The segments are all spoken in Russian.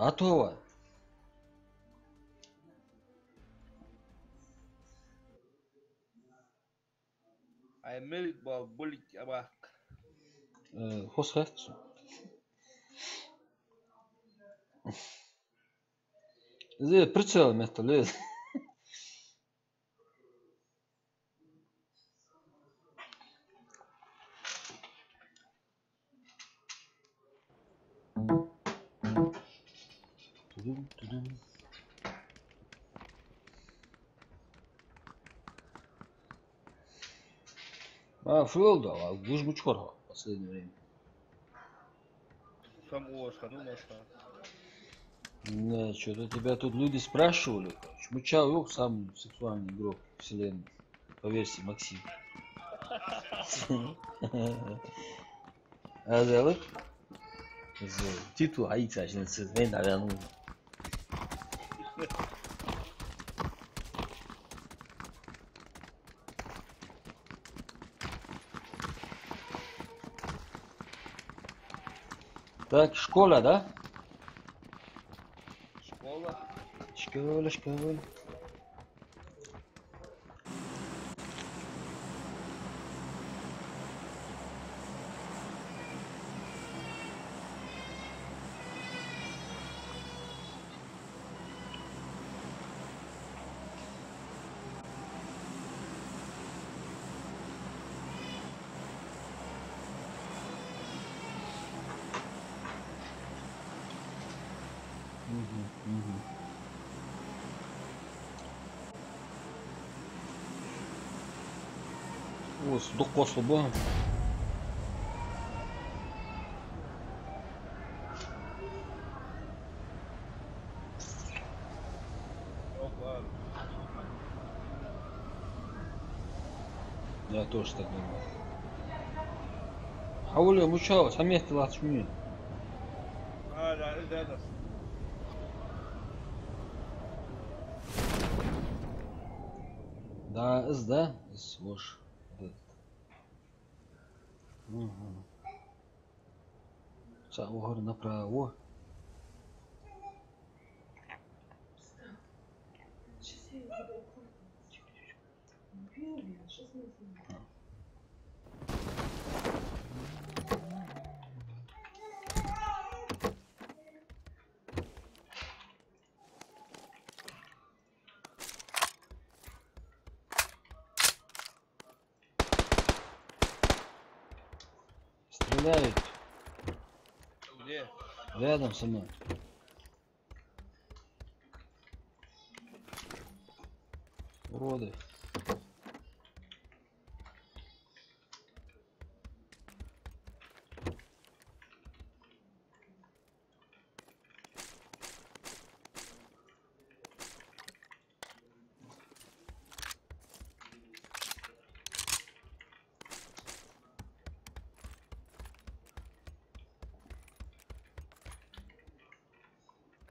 Атова. I married my bullet abak. Хосхат. Зе прицел место лез. Флолда, гужмучкор в последнее время. Сам Оскар, ну наша. Да, что-то тебя тут люди спрашивали. Мучал самый сексуальный игрок вселенной. По версии Максим. Азелы? Титул Аица, значит, не надо. Так, школа, да? Школа. Школа. О, судық қосылды. Я тоже так думаю. حاول مشاو سميت طلعت شمين. لا ده Да, да, слушай. Угор направо. Стреляют. Где? Рядом со мной. Уроды.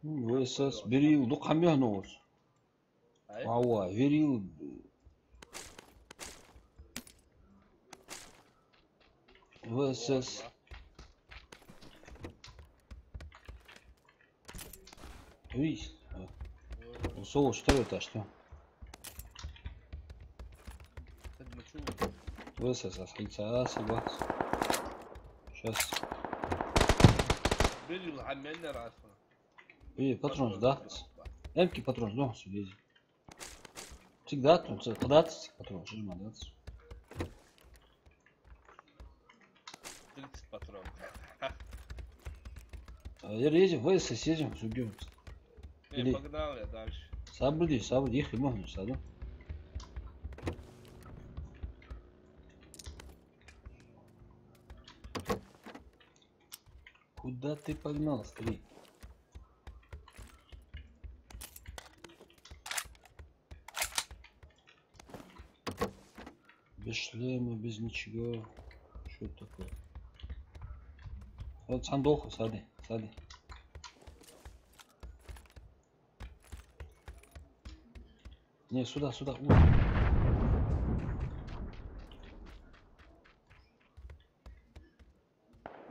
ВСС Берил, ну камёнос. Ауа, Верил. ВСС. Видишь? Соус второй этаж, что? ВСС, асхица, согласен. Сейчас. Берил عملنا راسنا. Патрон сдаться. Эмки патрон сдох сюда. Всегда тут податься патрон, что же надо? 30 патронов. Едем, ВСС съездим, судим. Не, погнал я дальше. Сабли, их и можно саду. Куда ты погнал, старик? Без шлема, без ничего. Что это такое? Вот сандоху, сады. Не, сюда.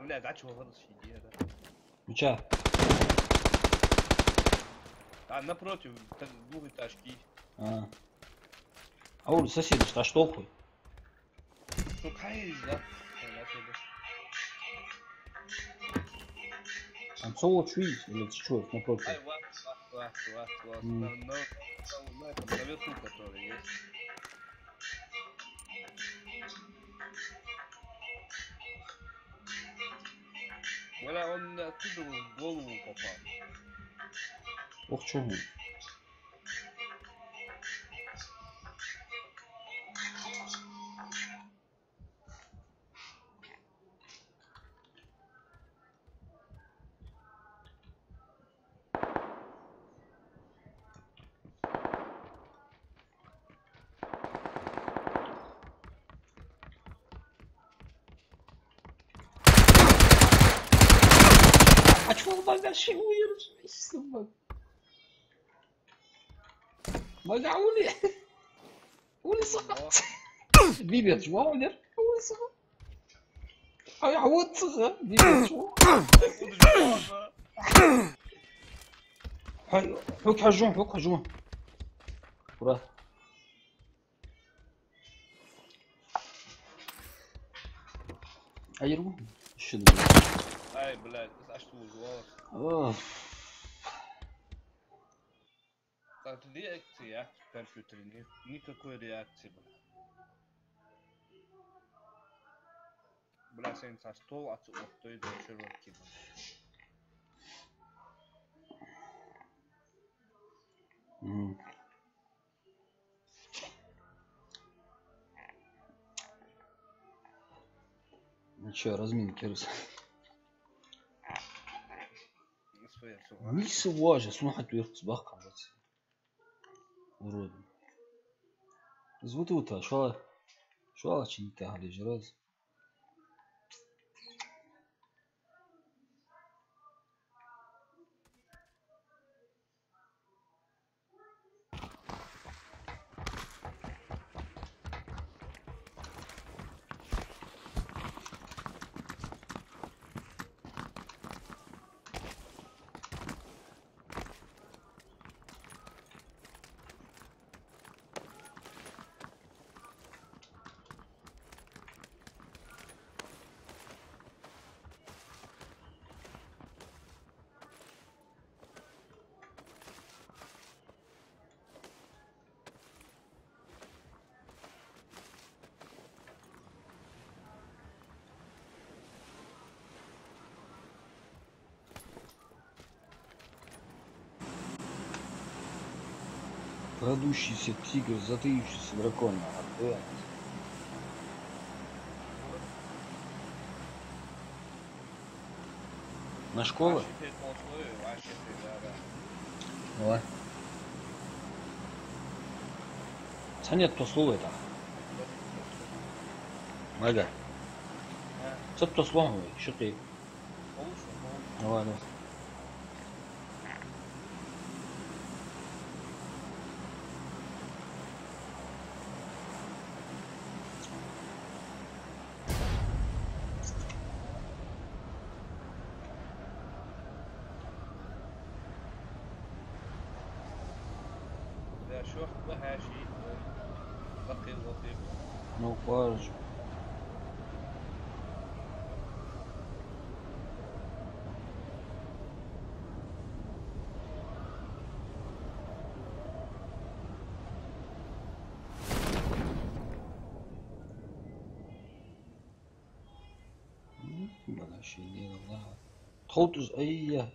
Бля, гачо вырос идея, да. Меча. А напротив, двухэтажки. А улица соседи, что штолхуй. Ну, конечно, да. Там соло чуешь или что напротив? Ай, вот. На этом, наверху, который есть. Бля, он оттуда в голову попал. Ох, чё мы. А чё багажи уезжай, собак? Бага ули. Улица. Бибет, чего ули? Улица. Ай, а вот цыга. Бибет, чего? Ай, yok hacım. Bura. Hayır bu. Şimdi. Ай, блядь, а что голос? Так, реакция в компьютере нет. Никакой реакции, блядь. Бля, sen со стол отстоит широкий. Ну чё, разминки рус. Нisi важно, слухать вверх сбах кажется. Урод. Звук-то, шо чинить али жраз. Крадущийся тигр, затаившийся дракон. На школу? Давай. Санет то слово это. Мага. Что то слово? Что ты? Давай. شوف بها شيء لطيف Ну, паж.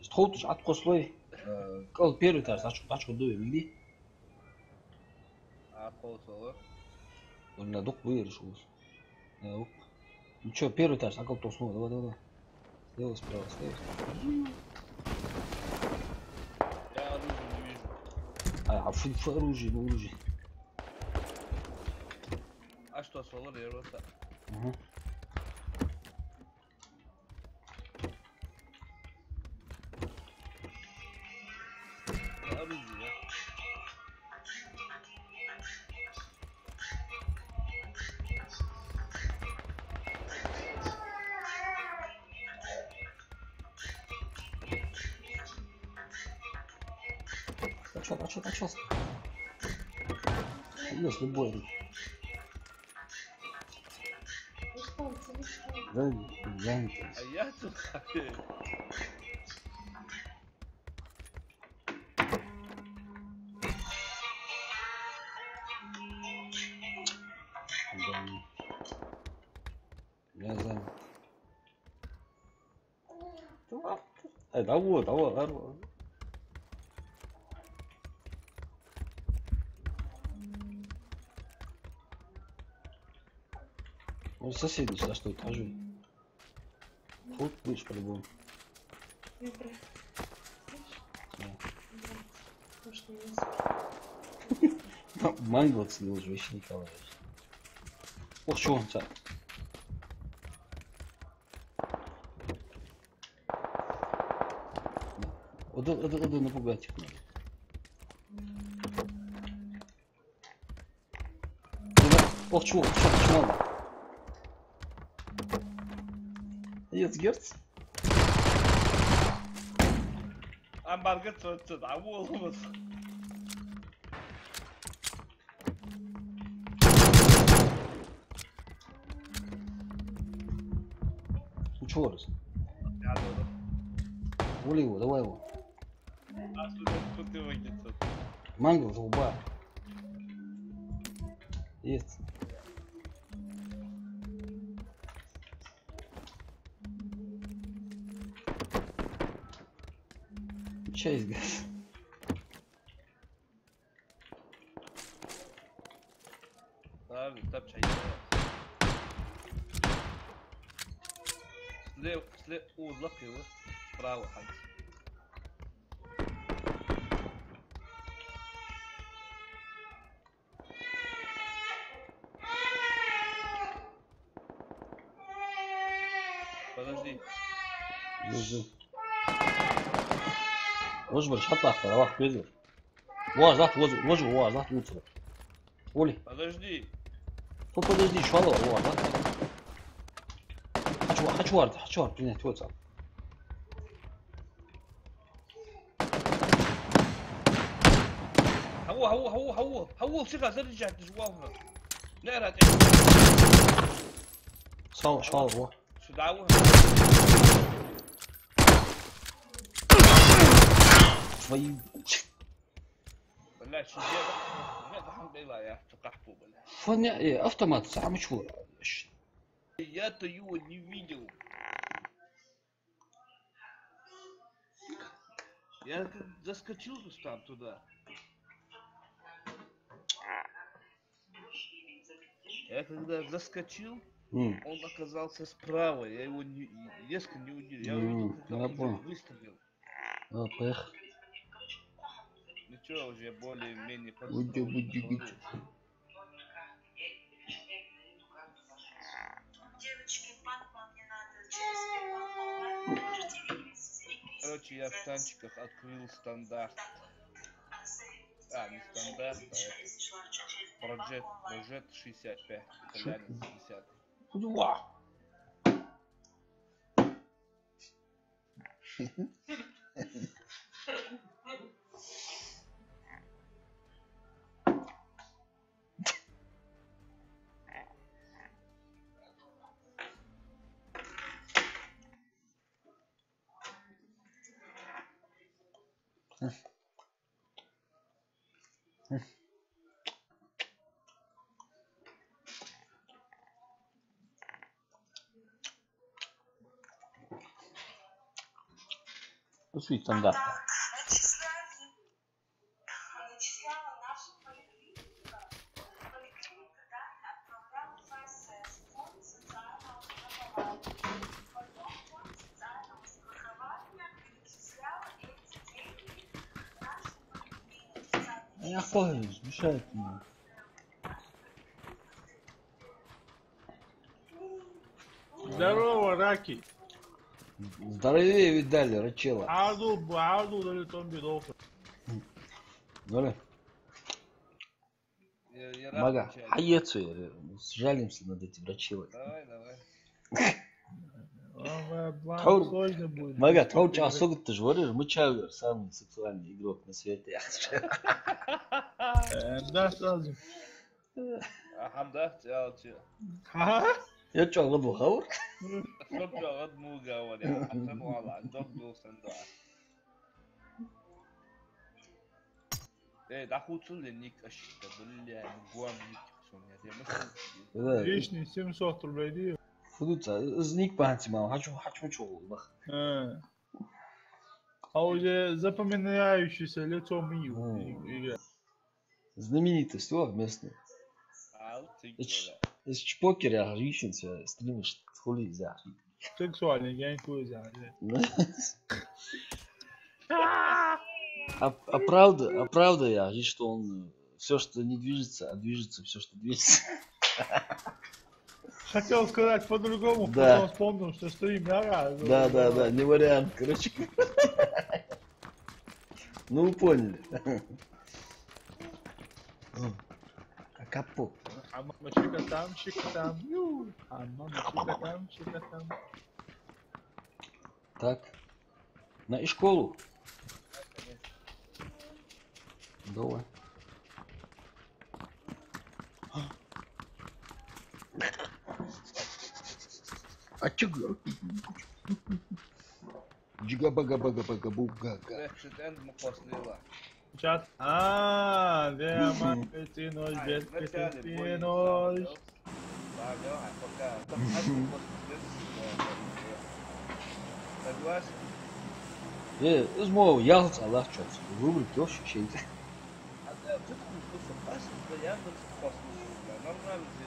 Тоутуш ат кослой. Кал первый тар сачку дуе миди. А полсоло. Он на дух вырежешь. Ну чё, первый этаж, акал тоснул. Давай. Слева, справа. Я оружие не вижу. А фу оружие. А что, соло лероса? Угу. Оружие, да? отчет. Есть любой. Да, занятый. А я тут... Я занят. Давай. Ну, соседи сюда что этажи. Вот будешь по-любому. Манго оценил уже, Вещи Николаевич. Ох, что он-то? Ода напугать их надо. Ох, чего надо? Jetzt gibt's. Амбарга цоцот, а волос. Ну чего раз? Я думаю. Воли его, давай его. А тут ты выйдется. Манго зуба. Есть. Чай из газ. Abi tabii çay. Слева узлак его. Справа ханс. Подожди. Ложь больше хатах, равах пиздец. Захт, захт утро. Оли. Подожди. Подожди, швало, захт. Хочу принять, вот сам. هو ثقة ترجع تجواها نقرا شوال هو شو دعوها твою بلاش هذا الحمد لله يا تقحبوا بلا فانا автомат сам مشهور я-то его не видел. Я заскочил там туда. Я когда заскочил, он оказался справа. Я его резко не увидел. Я увидел, как он уже выстрелил. Поехали. Ну что, уже более-менее Уйди. Короче, я в танчиках открыл стандарт. Не стандарт, а Project 65. Итальянец 10. Суть стандарт. Я пользуюсь, мешает мне. Здорово, Раки. Здоровее видали, Рачела. Аду, дали том бедов. Давай. Мага, жалимся над этим Рачелой. Давай. Вам Таур. сложно будет. Мага, Таур особо ты же говоришь, Мычагер самый сексуальный игрок на свете. Да, сразу. Хамда, тя. Ха? Я что, говорю, Хаур? Чтоб я от муга говоря, а ты мала, дом был санда. Да хуцулы ник ашта, бля, гуам ник соня, демас. Лишний 700 рублей даю. Фудуца, зник панти мам, хочу чего, бах. А уже запоминающееся лицо Мию. Знаменитость, о, местный. Ау, ты Из чпокера, рищенся, стримишь, хули за. Сексуальный, я не хуй знаю. А правда я, и что он все, что не движется, а движется все, что движется. Хотел сказать по-другому, Да. потом вспомнил, что стрим я. Да, не вариант, короче. Ну, вы поняли. А капо. А мама чика там, ю. А мама чика там. Так. На и школу. Давай. А чё? Джига-бага-бага-бага-буга. Президент Мухослила. Чат. Где мать ночь, без ты ночь. Да, пока. Там один Согласен? Измо ялц Аллах чёрт. Выбрать тоже щей. А да, ты слушай, паспорт, я бы послушал. Нормально, ты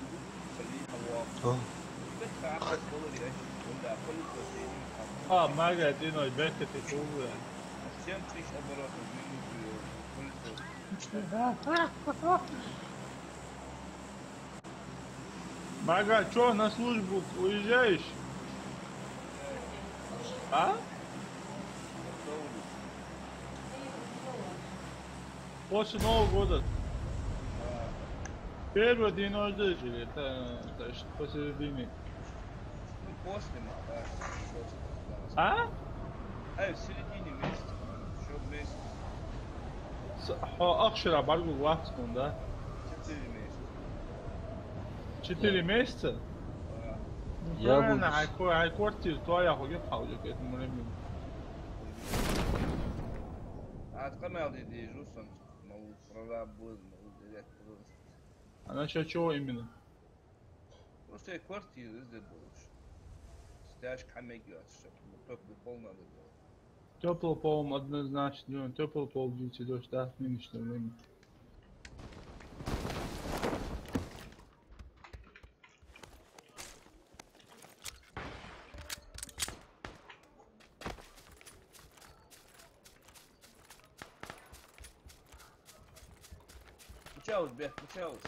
Мага, ты ночь, без ты чувствуешь. 7 тысяч оборотов в минуту. Мага, чё, на службу уезжаешь? А? После Нового года. Первый день рождения, это посередине. Ну, после, да. А? В середине месяца. Еще месяц. Акшира баргу вахтун, да? 4 месяца. 4 месяца? Да. Я правильно, буду. айквартир твоя хуйня пауза к этому времени. А от канала дежурством, могу проработать, могу взять просто. А насчет чего именно? Просто я квартиры здесь будешь. Стяжка хамегиот, чтобы теплый пол надо было. Теплый пол однозначно, теплый пол будете дождь, да, в нынешнее время. Мчалось, бег, мчалось.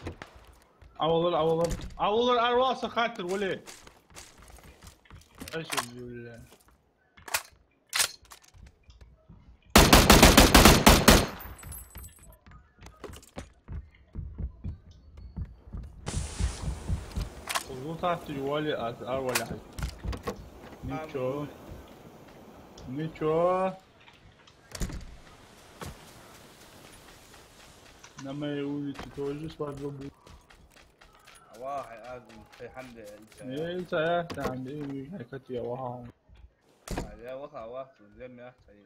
Авалар арваса хатер, вали. اشهد بالله. الضغط تحت جوالي ولا حاجة. نيتشو لما يقول تتوجه سواد واحد لازم في حمد ايه انت يا عند ايه حكايتي يا واحد يا واحد واحد زي ما يحكي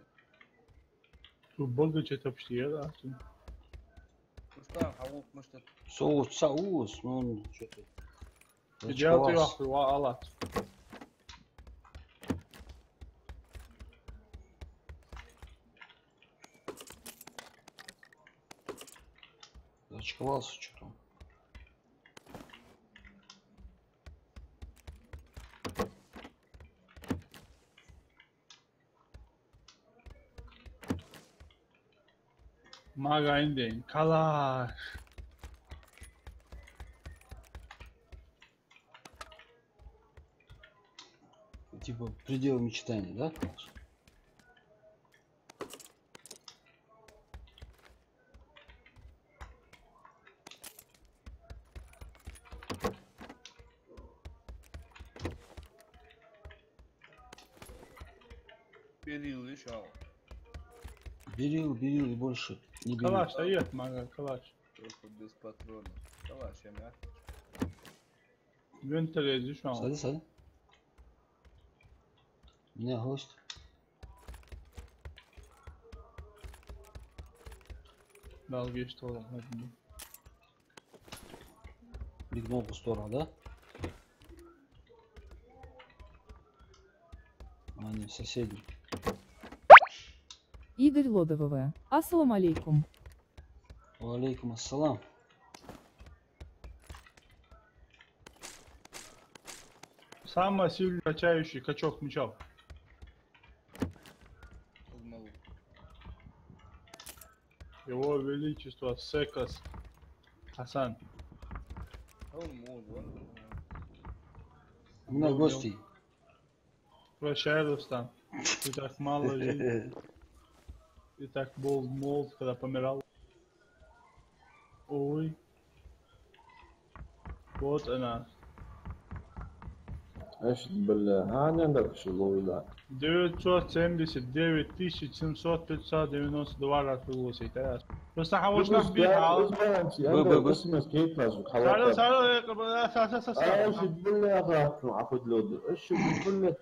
شو بلغة تبشير احسن Кустан, хавук, может, Соус, ну он что-то. Делать ее алат. Зачковался что-то. Магазин, калаш. Типа предел мечтаний, да? Берил решал. Берил и больше не берил. Калаш, стоит, мага, калаш. Просто без патронов. Калаш, я мягкий. Вентиле решал. Сади. У меня гость. Долги что? Бегнул в сторону, да? Они соседи. Игорь Лодовова. Ассалам алейкум. Алейкум ассалам. Самый сильный качающий качок мечал. Узнал. Его величество Секас Хасан. А он может, У меня Был, гости. Прощай, Рустам. Ты так мало жил. Ты так был молод, когда помирал. Ой. Вот она. ايش بالله ها عندك شغل لا 979 792 раз пригласить. Просто حوش بيها. اسمه كيف لازم سالو ايش بالله يا اخي عفوا لود ايش بالله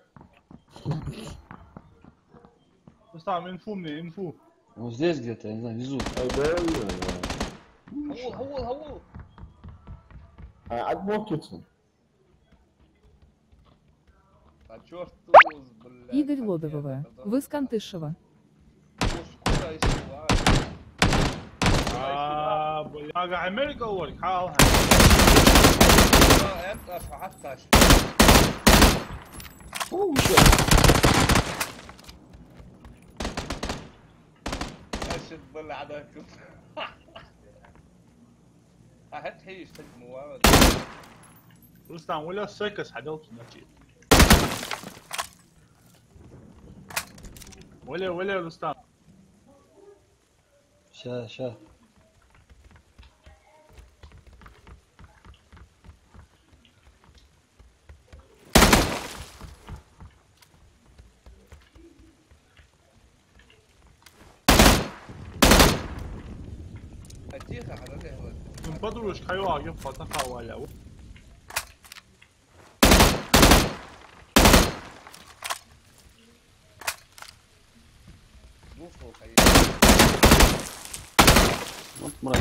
Рустам, инфу. Вот здесь где-то, я не знаю, внизу. هو عاد موقتهم А чёрт блядь. Игорь Лодовова. Вы с Кантышева. Скоро исчезла. بلا عمرك اول حالها. انت فحتى Еще. اشد بالله عليكم. هات حيش تجمو ورد. رستم ولا سكس حدوت نجي. ولا رستم. Ща. تيخا حضرتك من بدروش حيوان يبقى تقاولا. دوفو خير. Вот мразь.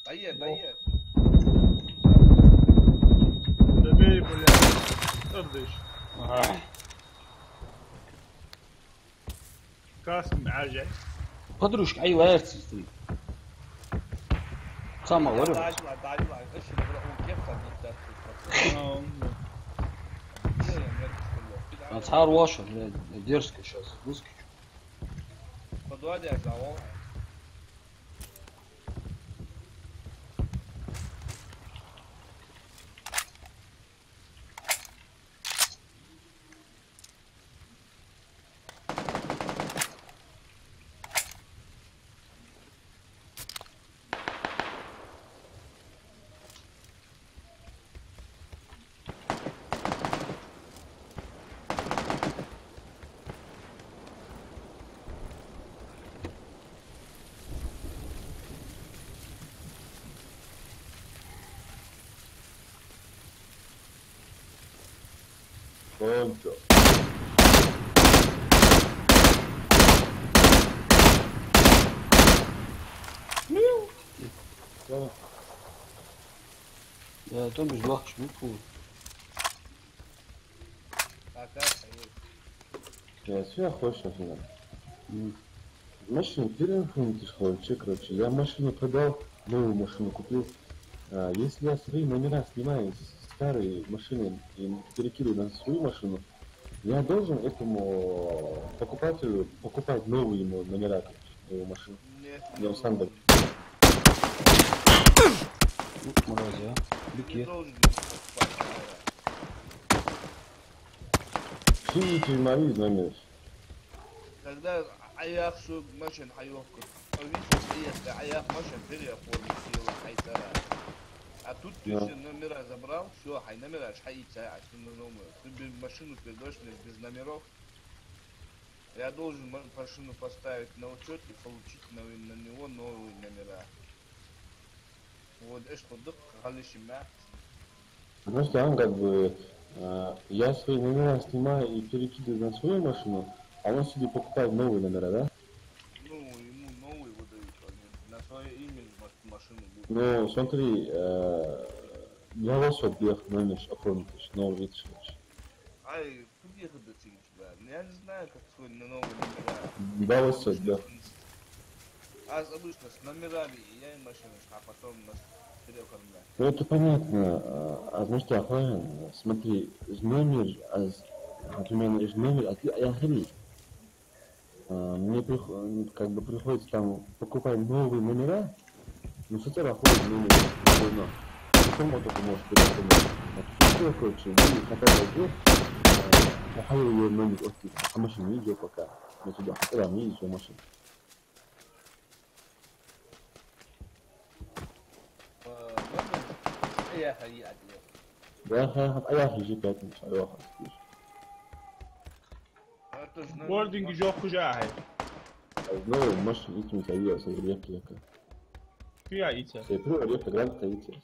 طيب دبي بلا ردش. كاسم عاجل. Подружка, ай, лаерцы стоит. Сама говорю. داعي ايش كيف صدقت. Ансар ваша, блядь, дерзко сейчас. Выскочу. Подводя я завал. Пронто. Я тоже ждал, что Я все хочешь на машину переехал, короче, я машину продал, новую машину купил. Если я свои номера снимаю с старой машины и перекидываю на свою машину, я должен этому покупателю покупать новые ему номера, его машины. Нет. Я сам так. мрази, а? Не Беки. должен покупать. Снимите мои номера. Когда аяқ şu машин hayokku. Видишь, если аяқ машин переходит силы хайтара. А тут ты Да. все номера забрал, все, хай номера, хай цай, а ты машину передаешь без номеров, Я должен машину поставить на учет и получить на него новые номера. Вот, что док, галишима. Потому что он как бы, я свои номера снимаю и перекидываю на свою машину, а он себе покупает новые номера, да? Ну, ему новый выдают, на свое имя машину будет. Ну, смотри, я вас отбег номер оформить, новый вид. Ай, тут ехать до тебя. Я не знаю, как свой новый номера. Да, вас отбег. А обычно с номерами я и машина, а потом нас переходим. Ну, это понятно. А значит, охуенно. Смотри, номер, например, номер, я говорю, мне как бы приходится там покупать новые номера, но сначала ходит номер давно. Потом вот только может переходить. Все, короче, мы хотя бы أحاول يوم أوتي ماشين يجي وكا ما تبغى حتى لا ميجي ماشين يا هي عادي يا أخي أي أخي جيب لك مش أي واحد Boarding жоқ жай. Ну, машин идти митая, согреки яка. Кия ица. Сепру река гранта идти.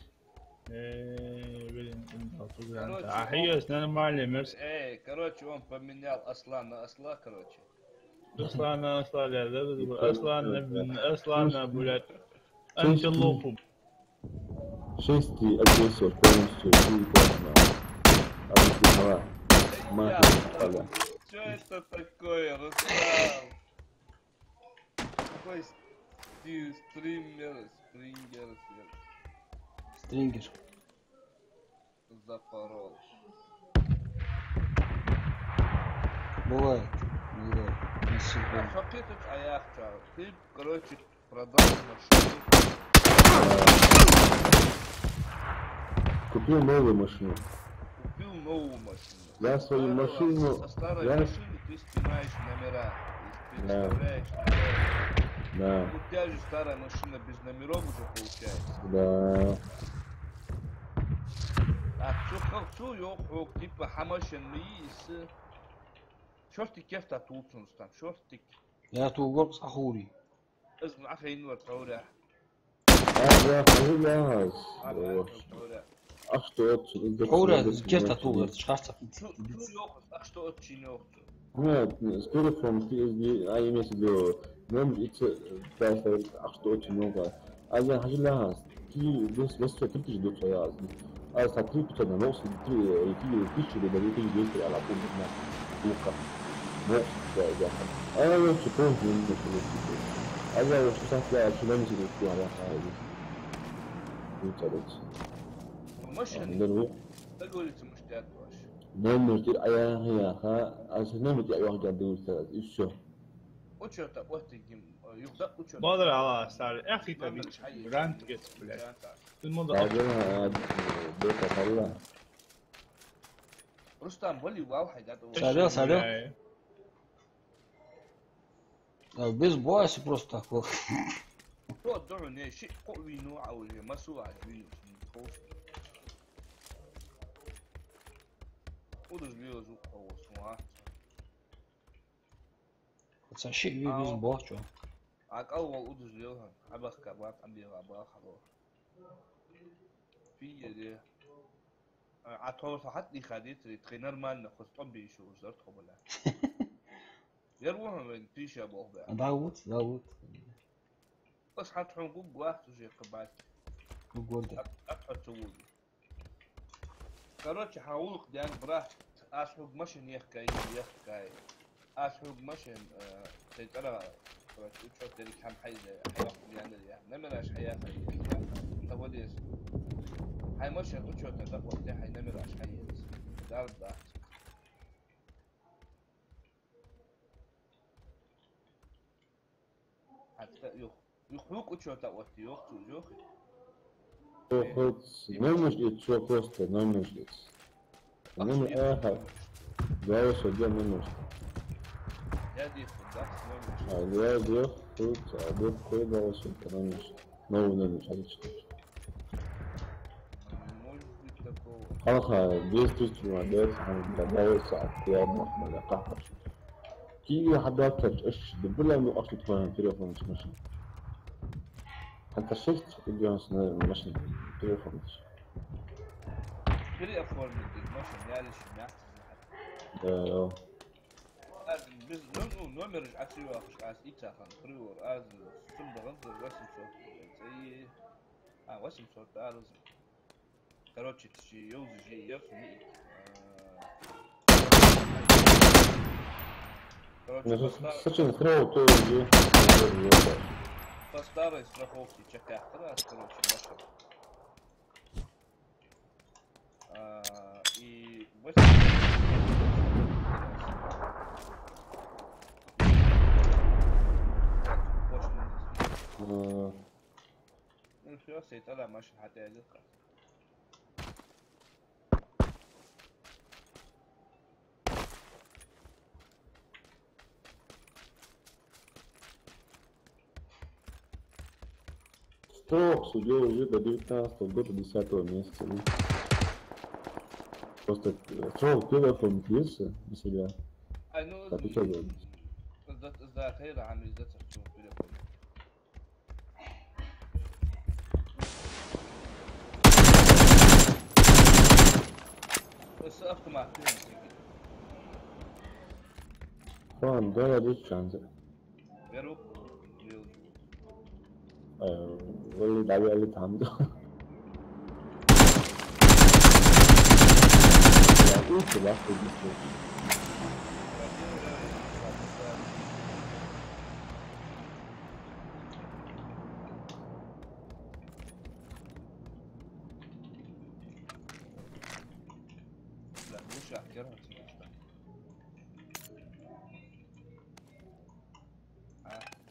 Блин, а хиес нормально, мерс. Короче, он поменял осла на осла, короче. Осла на осла, да, осла, блядь. Антилопу. 6 агрессор полностью и классно. А вот хава. Мать хава. Что это такое, Руслан? Какой стрингер. Стрингер. Запорол. Бывает. Да, не всегда. Факетик аяхта. Ты, короче, продал машину. Купил новую машину. Купил новую машину. Я свою машину... Со старой машины ты снимаешь номера. Ты переставляешь номера. Да. У тебя же старая машина без номеров уже получается. Да. А что yok типа хамашен миис. Шорти كيف تطوطن ستان شورتك. يا توقف صخوري. اسمع عفين وتطورع. هذا خلينا А что это? Кора, كيف تطوق تشخص شو yok что очень yok. Нет, spirit from PSD, а имеется в виду, нам это, да, что очень много. А я хочу ляс, ты без что ты ждешь я. А смотри, что на нос, ты тысячи до 2200 а лапу на лука. Вот, да. А я вообще помню, не помню. А я вообще сейчас сюда не сидел, я машина. Договориться муштят ваш. номер аяха, а номер я واحد عندي и все. Учета وقتكم يبدأ учет. Бадр ала стар. Ахи таби. Грант гет, блядь. بعدين بيت الله. رستم болي واحد Сорел. Без боя просто такой. تو دعني شيء قوي نوع أو مسوع جوي ودوز بيوزو أو سمعة Хотя щит без боя, чё? عك أول ودوز بيوها عبخ كبات عم بيها عبخ خلاص في يدي عطور حتى خديت ترينر مالنا خصوصا بيشو وزرت خبلا يروح من بيش أبوه بقى داوود بس حتحون قب واحد وجي قبات وجولدا أتحط سوودي короче حاولك ديان براحت أسحق مشن يحكي أسحق مشن ترى وشو تري كم حيزة حيوان يعني نمرش حياة تقوليس هاي مشن وشو تدق وقت هاي نمرش حيز دار ضغط حتى يخلوك وشو تقولتي يوختو جوخي хоть номер ждет, что просто номер ждет. Номер ага. Да, что где номер? Я диху, да, А я дел тут, а дел кое дал что номер. Новый номер, отлично. может быть такого. Ха-ха, 200 тысяч молодец, он добавился от я махмаля кахаш. كي حضرتك ايش دبلا انه اصلا تفهم تليفون مش ماشي انت شفت الجونس ماشي تليفون مش بري افور من الموشن يالش ناحت لازم بس نو مرج عسيو اخش اس ايتا خان بريور از ثم بغنزل واسم صوت زي واسم صوت لازم короче تشي يوز جي يفني Сачин стрел то же. по старой страховке чекать раз, короче, машина. И 8. Ну все, سيطلع машина حتى يلقى. Строк судил уже до 19 года 10 месяца. Просто Строк телефон крился на себя. Ну, Так и что делать? за خير عامل ذات الصوت تليفون. بس автоматически. Хан, да, я без шанса. Веру. वही दावी वाली थाम दो उसके बाद لا مش احكيها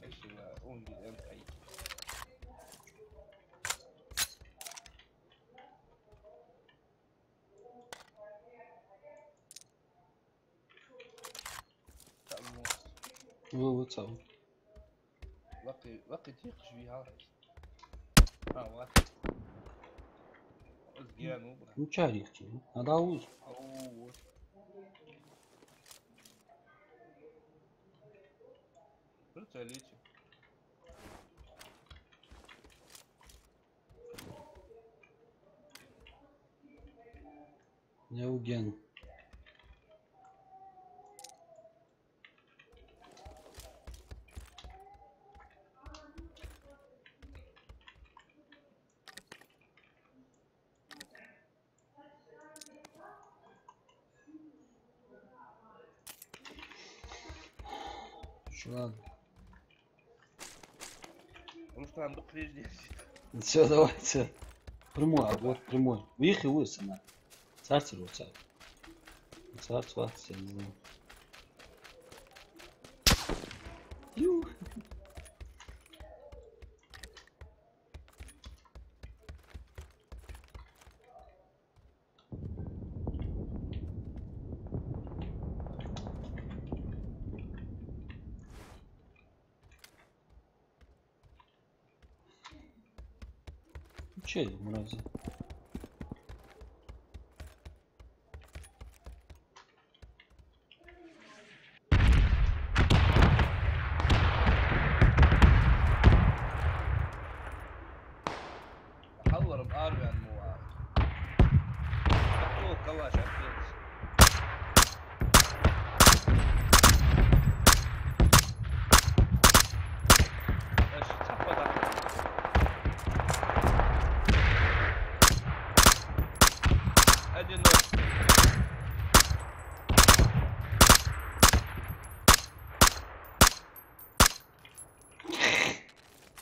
ايش اونجي انت اي Вывод сам. وقت يقش بيها وقت ازقيانو Ну, чарихти. Надо уж. Прицелите. Неуген. Ладно. Руслан, докричь здесь. Все, давайте. Прямой, вот прямой. Их и высына. Царь вот царь. Царь, я не знаю. Ю. Че, мрази? حضر بآرمي عن مواعيد. حطوه كلاش عفيت. ايش تحفظ ادي النص.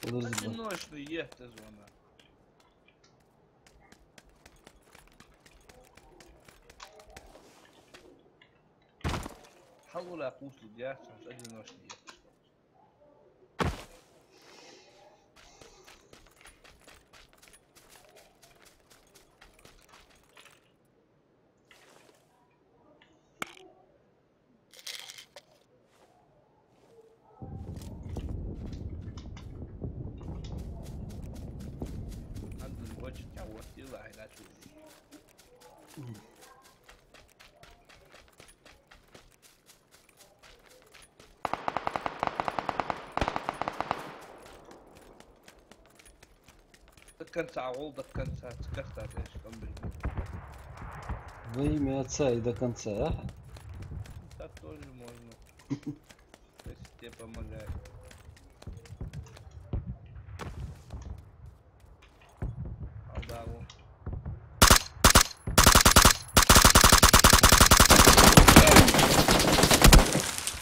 ادي النوش يهتز وانا. حاول اقوس الجاس عشان ادي النوش يهتز. الوجه تعودت يطلع لا تشوف конца, all до конца. Скажи, что Во имя отца и до конца, а? так тоже можно. Если тебе помогает. Да, вот.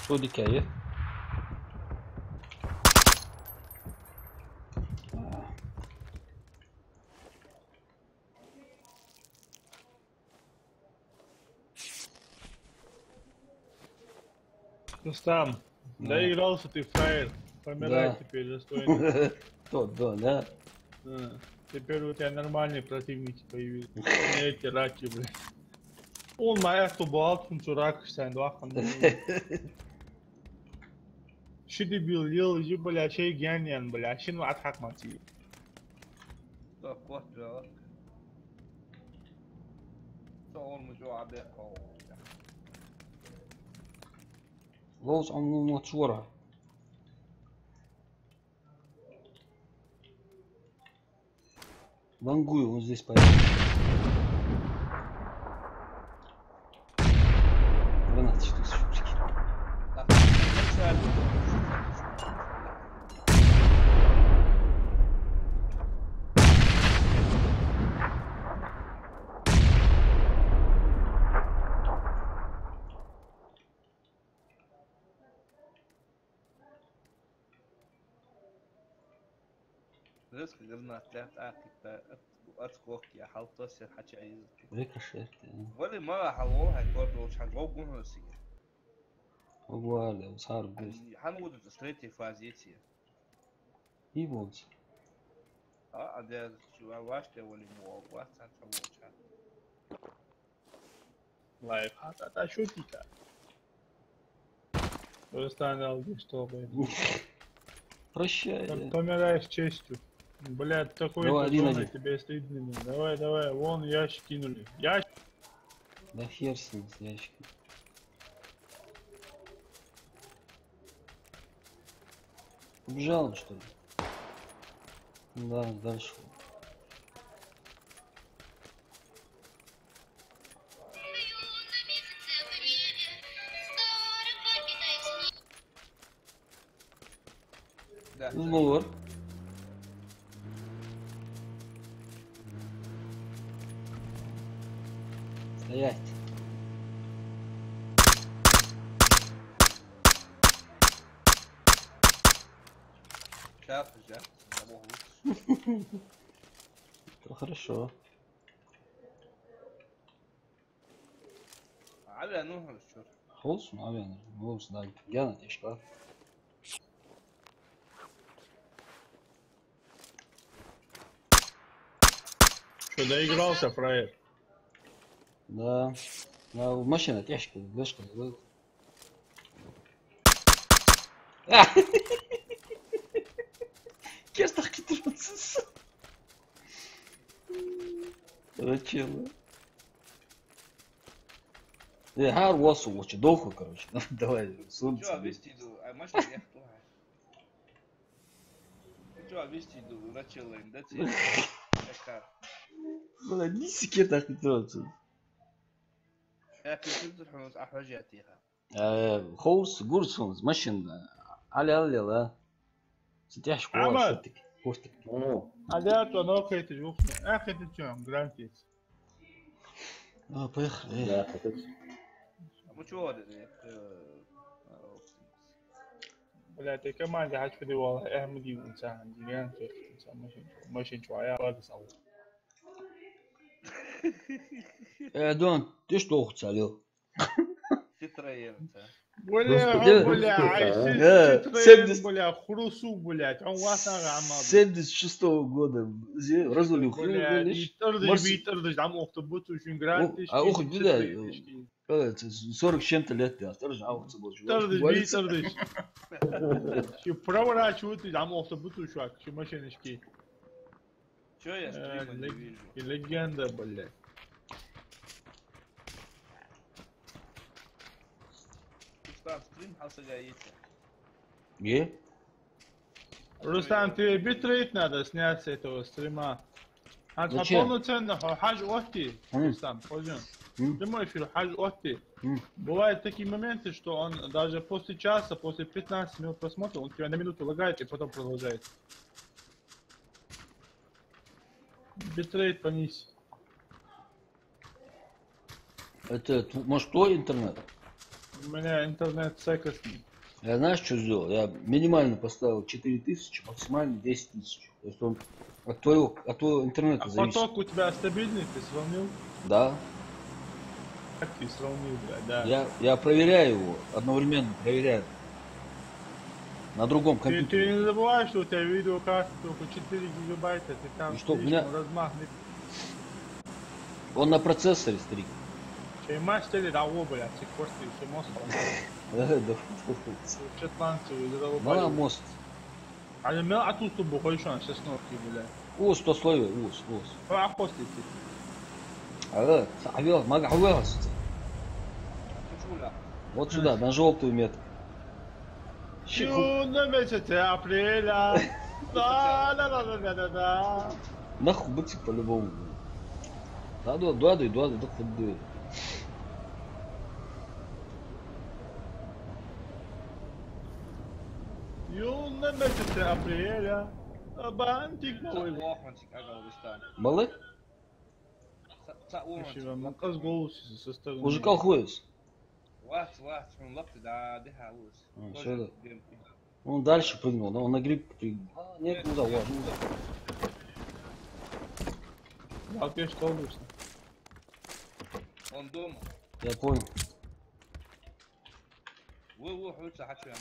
Что дикая? Рустам, доигрался ты, фраер. Помирай Да. теперь достойно. Тот, да. Теперь у тебя нормальные противники появились. Не эти раки, блядь. Он моя тубал, рак, sen дуахан. Шиди бил, ел, бля, шей гяньян, бля, шину атхак мати. Да, вот, да. صور مجوعة Волос, он мочура. Вангую, он здесь появится. Гранат что رزق قلنا ثلاث آخر أتكوك يا حلطة سير حكي عيزك ريكошет. ولي ما راح أروح يكون روش حق غوب مهرسية Вуаля, усар гост. حنود تستريتي فازيتي И вот. أدي واشته ولي مو واسان سووشان Лайф, а шутика. Рустам алды, что, блядь. Прощай. Помираешь честью. Блядь, такой зоной тебе стыдно. Давай, вон ящик кинули. Ящик. Да хер с ним, с ящиком. Убежал он, что ли? Да, дальше. Лор. Стоять. شاف جاء Это хорошо. على نهر الشر Холс, наверное. Холс, да. Я надеюсь, что. Что, доигрался, фраер? Да. Машина тяжкая, вешка. Kes takip ediyorsunuz. Зачем? Har wasу лучше доху, короче. Давай, солнце. شو فيستيدو ماشي يحطوها شو فيستيدو راتشلين داتي Бля, не секрет хотелось. يا كنت تروح أحوجاتيها Хоус, гурсунс, машина. Аля, ла. Сетяш Ahmad. Костик. Ну, Алят, оно хейтит, это что, грантит. Поехали. да, хотят. مو شو هذا Блядь, ты команде хочу ли والله أحمدي وإنسان جيران في إنسان ماشي شوية بعد سوا. Дон, ты что уцелел? تتريم انت بلا عايز سدس. بلا خروسو بلا عم واسع عماد 76-го года. Разулил بلا лишь. بيتردش عم أخطبوت وشون جرانتش أخذ بدا 40 с чем-то лет ты остаешь, а вот собой بيتردش شو براورا شو عم أخطبوت وشو شو ماشي نشكي شو يا ستريم الليجندا بلا ستريم حصل جايته Где? Рустам, ты битрейт надо снять с этого стрима. Зачем? полноценно хаж Отти, сам, пойдем. Прямой эфир, хаж Отти. Бывают такие моменты, что он даже после часа, после 15 минут просмотра, он тебя на минуту лагает и потом продолжает. Битрейт понизь. Это, может, твой интернет? У меня интернет секостный. Я знаешь, что сделал? Я минимально поставил 4000, максимально 10 тысяч. То есть он от твоего интернета А зависит. поток у тебя стабильный, ты сравнил? Да. Как ты сравнил, блядь, да. Я проверяю его, одновременно проверяю. На другом Ты компьютере. не забывай, что у тебя видеокарта только 4 гигабайта, ты там Ну что, у слишком меня- размах. Он на процессоре, старик. Чем мастер дало, блядь, всех костей, все мост. Да, что Шотландцы, из этого Мала поля. мост. А я мел ату с тобой еще 16, блядь. Ус, то слове, ус. А после ты. А, сахавел, магахавелс. Чуля. Вот сюда, на желтую метку. На месяце апреля. Да. Нахуй быть по-любому. Да, ходы. На месяце апреля. Бантик новый. Лохманчик, Агалдистан. Малы? Спасибо, макас голос со стороны. Уже колхоз. Ват, он лапты, да, дыха, ус. Что это? Он дальше прыгнул, да? Он на гриб прыгнул. А, нет, ну да, ладно. А ты что обычно? Он дома. Я понял. Вы, хуйца, хочу я.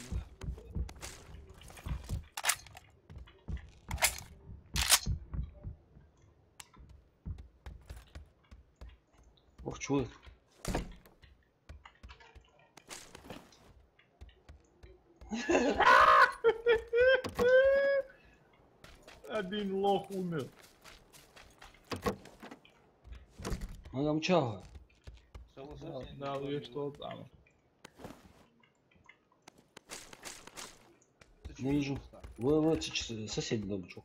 Ох, чего это? Один лох умер. Ну там чага. Да, я что там. Не вижу. Вы соседи дома, чё?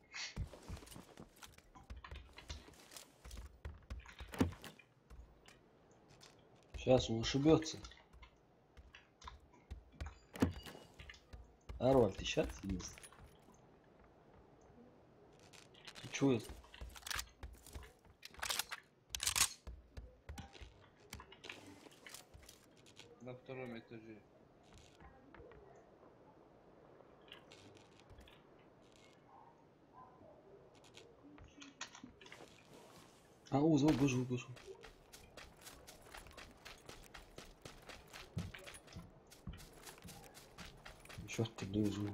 Сейчас он ошибется. Арваль, ты сейчас есть? Ты чё это? На втором этаже. А, звук вышел. Еще ты звук.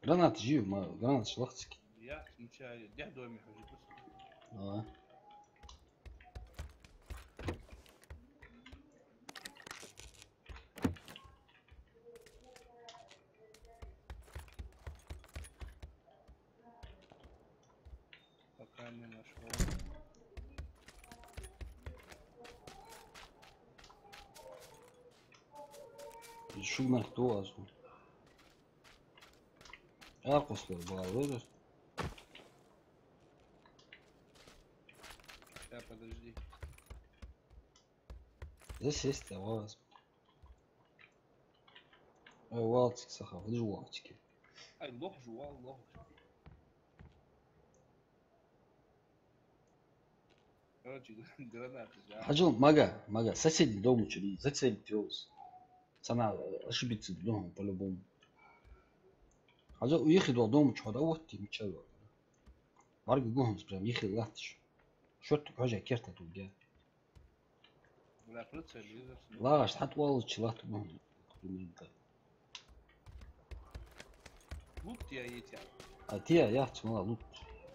Гранат жив, гранат шлахтский. Я смущаю, я доме хожу. Давай. Пока не нашел. Шумно кто азу. Аркуслер была вырос. Сейчас, подожди. Засесть, а вас. Валтик сахар, в жуалтике. Ай, лох жувал, лох. Короче, гранаты, да. Хаджил, мага, соседний дом учили, зацелить его. Sana ошибиться дома по-любому. Хаджил уехал дома, что да вот тем чего. Марги гонс прям ехал латиш. Что ты хожа керта тут где? Бля, прицель, визор. Лагаш, хатвал чилат гон. Лук тебя едет. А те я цмала лут.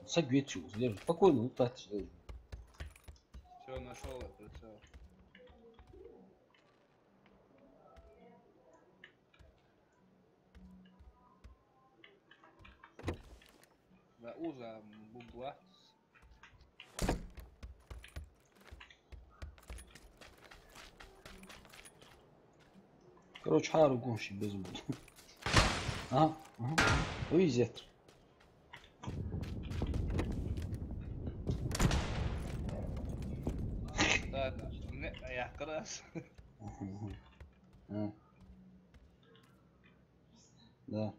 Сагветчу, держи. Спокойно лутать. Все, нашел я прицел. Да, уза, бубла. Короче, хару гонщик без Ага. Уйдет. Да, да. Не, я как раз. Да.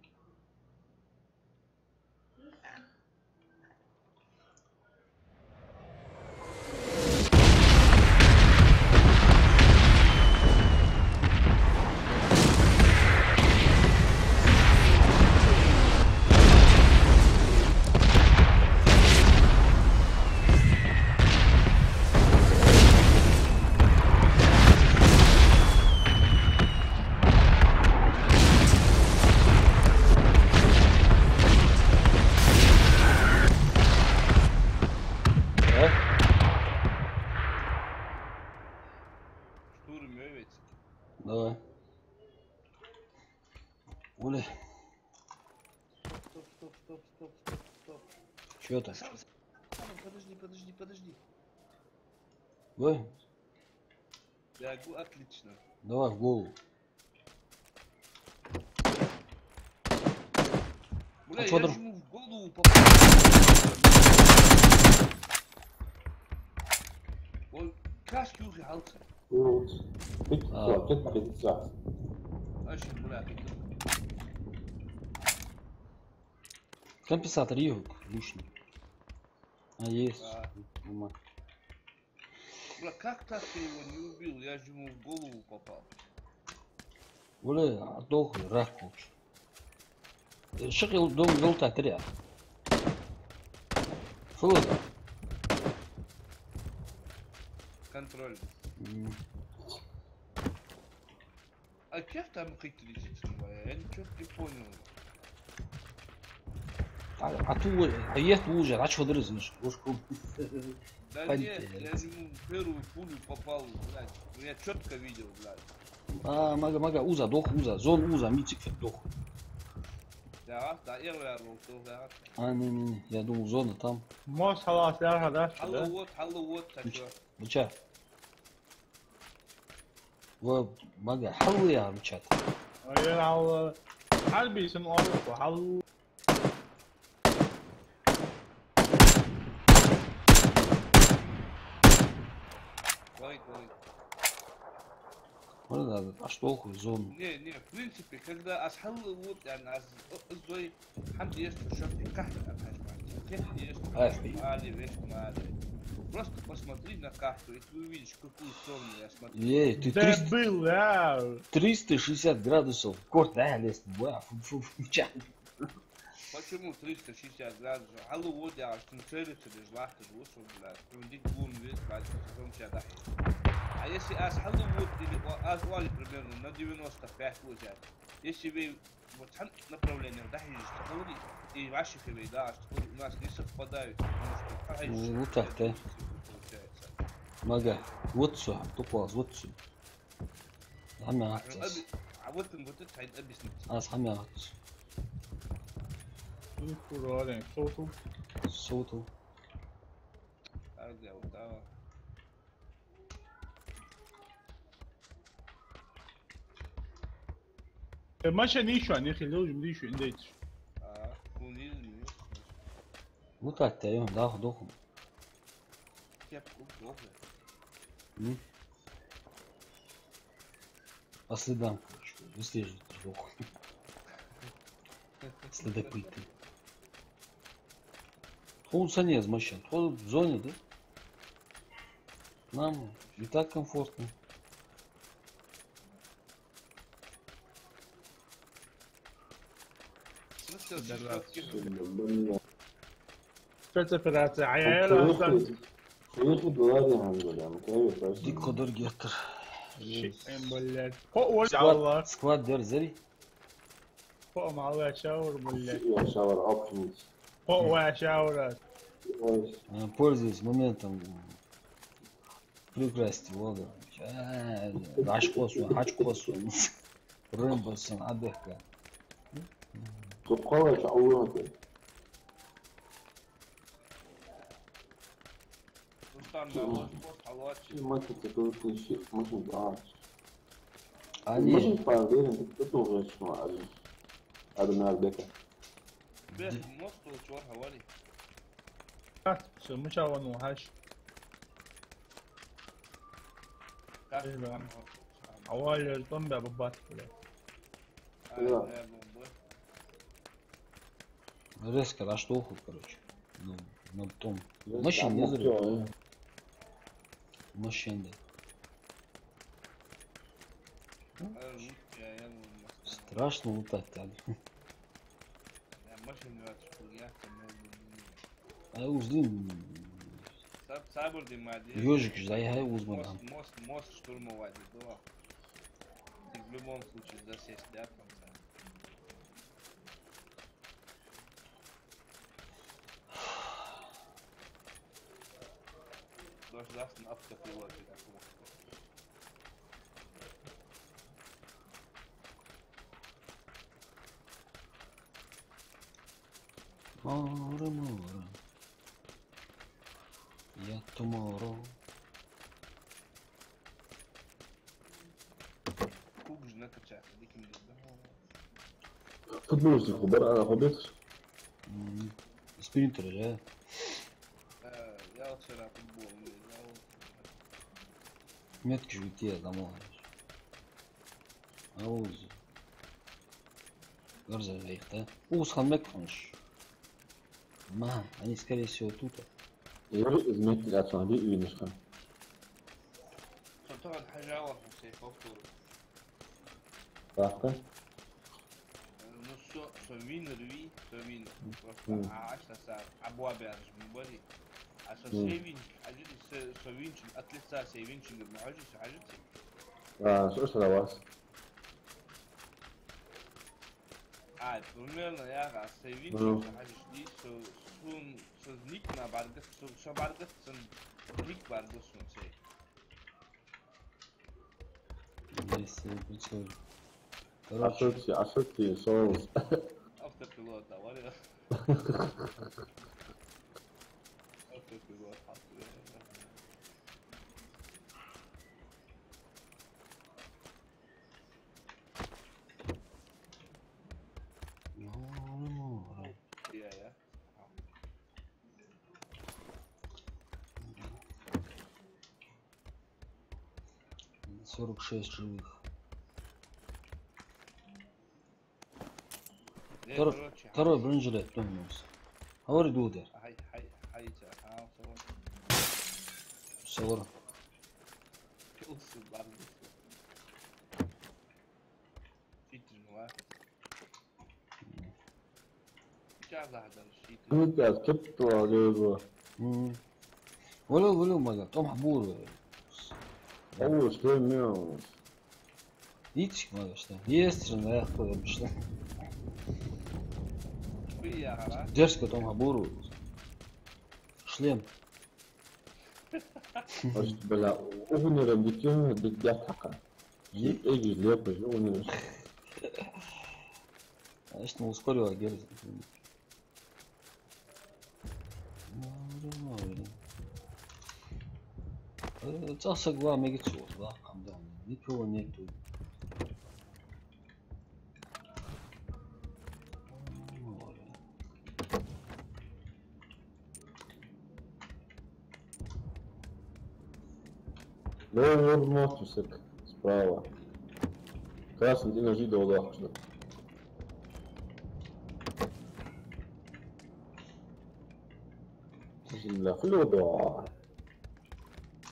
Штурм ведь. Давай. Оля, Стоп. что там? Подожди. Давай, Отлично. давай в голову. Бля, я Федор. ему в голову попал. Он кашки уже алца. Gut. Bitte sag's. Очень, бля, какой. Компенсатор ехал лишний. А есть. Да. Нормально. Бля, как так ты его не убил? Я же ему в голову попал. Оля, отдохли, рак получил. Шикил дом татыря. Флот. Контроль. А как там какие-то, я ничего не понял. А ту, а есть уже, а что дрызнешь? Да Понятно. нет, я же ему в первую пулю попал, блядь. Я четко видел, блядь. А, мага, уза, дох, уза, зон уза, митик, дох. Да, я вернул, да. А, не, я думал, зона там. Мост خلاص يا هذا حلوت تشوف. Быча. Мага, халу я, быча. يلعب حلبي اسمه معروف وحل Ой. Надо, а что хуй, зону. Не, в принципе, когда асхалы вот, я зой, хамди есть, что ты кахта, Просто посмотри на карту, и ты увидишь, в какую сторону я смотрю. Ей, ты دبل يا 360 градусов. Корт, да, лезть. Быча. Почему 360 градусов? Алло, вот я, что целится, без лахта, вышел, блядь. Иди гум, весь, блядь, потом тебя дахи. А если асхалы вот, или асвали примерно на 95 взять, если вы вот там направление дахи, что и ваши фивы, да, что у нас не совпадают, потому что Вот так, да. Мага, вот все, тупо, вот все. Хамя атсас. А вот это тайд объяснить. Аз хамя атсас. يفرق صوته Соту. Ага, вот так. ماشي نيشو يعني خلوه نيشو انديتش Унизм. Вот так, ты, да, доху. Я плохо. По следам, короче, выслеживать доху. Следопыты. Функция не возмущен. Ходят в зоне, да? Нам и так комфортно. спецоперация عيال Приехали говори, Анголя, мы Дик ходар гектор. блядь فوق وجع الله Склад дерзери. فوق مع الله شاور блядь Я шавар options. فوق ويا شاورات Пользуясь моментом прекрасти вода. Ачкосу. Рымбасын, адыхка. Топқала чауырматы. Мать, это ты щит, можно брать. Они... Можно проверить, кто тоже очмали. هذا بيكا. به موست وشور حوالي. شو مشاون وهاش. حوالي الطنبة ببات كله. Резко раштохал, короче. Ну, на том. Машин не зря. Машин, да. Страшно лутать там. А узлин. Ёжик же, я узман. Мост штурмовать, да. Ты в любом случае засесть, да, в конце. Должен автопилот такого. Море. Я tomorrow. Кук же накачать, диким да. Футболистик хоббит. Спринтер, да? Я вчера футбол играл. Метки же те домой. Ауз. Горза их, да? Уз хамек фунш. Ма, они скорее всего тут. يروح إزمات الأطفال دي وينشخن. صدق الحاجة واحدة سيفوتور. عرفت؟ نص سوين روي سوين. 10 ساعات أبواب يعني مبالي. عشان سيفين حاجة سوين أتلت ساعة سيفين شنو معجز حاجة. شو إيش الأواس؟ примерно я سيفين شنو حاجة دي سون سنيك ما بعد قصة شو بعد قصة سنيك بعد قصة شيء. عشرتي صوص. أفضل بيلوت ده ولا. أفضل بيلوت حاط. يا 46 живых. Второй бронежилет плюнулся. Говори Дудер. Сор. كنت كبت ولا ولو ما طم حبور. أول شيء مية. Идите, надо что? Есть же, да, кто там что? Дерзко там обору. Шлем. بلا أغنية بيتين بديات حقا. يجي ليبج أغنية. Значит, мы ускорил агерзу. Цаса гла мегицу, да, камдан. Никого нету. لا ما تمسك سبراوا كاس ندينا جيدة وضاح شنو لا في الوضع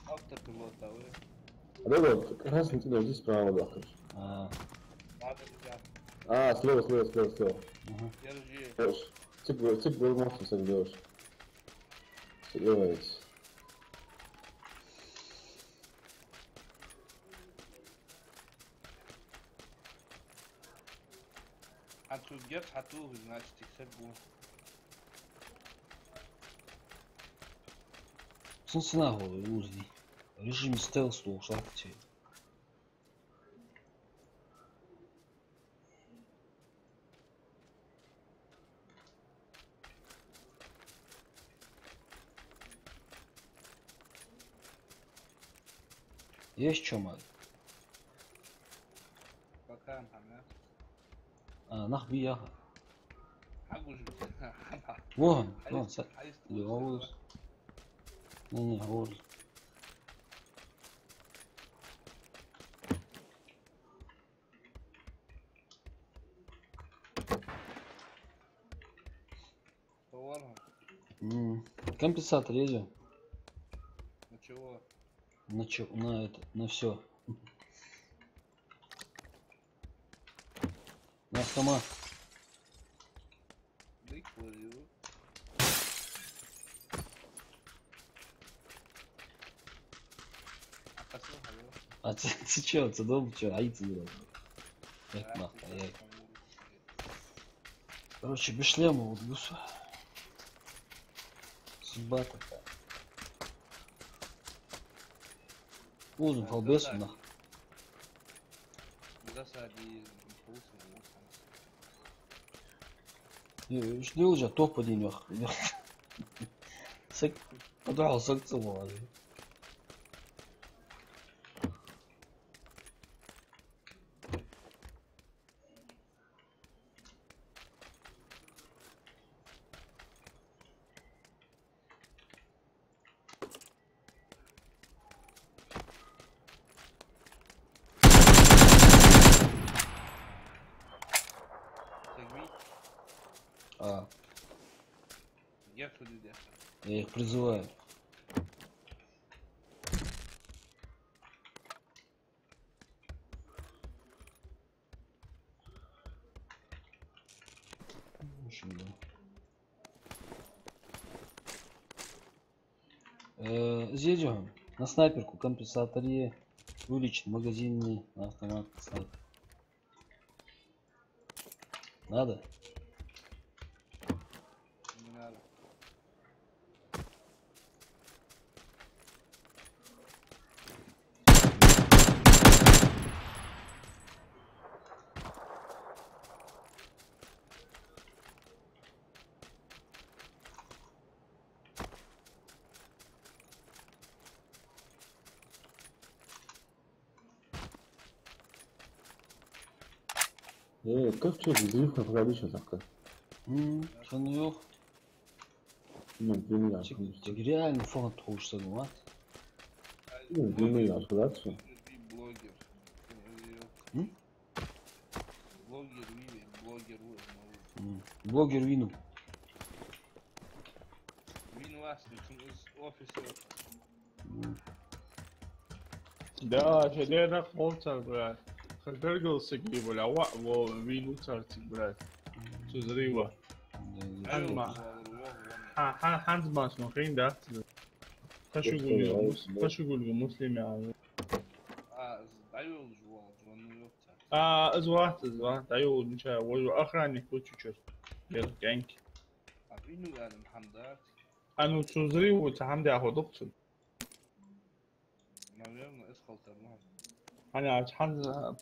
أكتر في الوضع هذا كاس ندينا جيدة سبراوا وضاح سلو يرجي ايش تكبر ما تمسك دوش سلو هتجيب هتوه значит تكسبه. Сенсена голый узли. Режим стелс у шахте. Есть что, мать? Пока, نخبي ياها. حقه وين حيث يغوص. نيني هول. صورها. Кем писать режим? На чего? На это, на все. На автомат. Прикурю. А ты чё, ты дома чё, аицы делал? Як нахуй, як. Короче, без шлема вот гуса. Судьба такая. Узун халбес нахуй. Шли уже топ один ях. Сак, подал сак целовал. Я их призываю. В общем, да. Зайдем на снайперку, компенсаторе, уличный, магазинный, на автомат, снайпер. Надо? Не надо. Как что, взрыв на кладбище такая? Sen yok. Bilmiyorum arkadaşlar. Реально фон отхушсан, вот. Bilmiyorum arkadaşlar. Блогер. Блогер Виви, блогер Блогер Вину. Вин Васин из офиса. Да, шедена холтер, блядь. Хагергл сиги, бля, во вину царцик, блядь. Сузрива. Ханзман смотрин, да? Хашугулга муслими, сдаю звоню. звоню, даю, ничего, вожу охранник, вот чуть-чуть. Гэнки. Вину я Мхамдат. Ну, Сузриву, Хамди Аходокцу. Наверное, из холтерна. أنا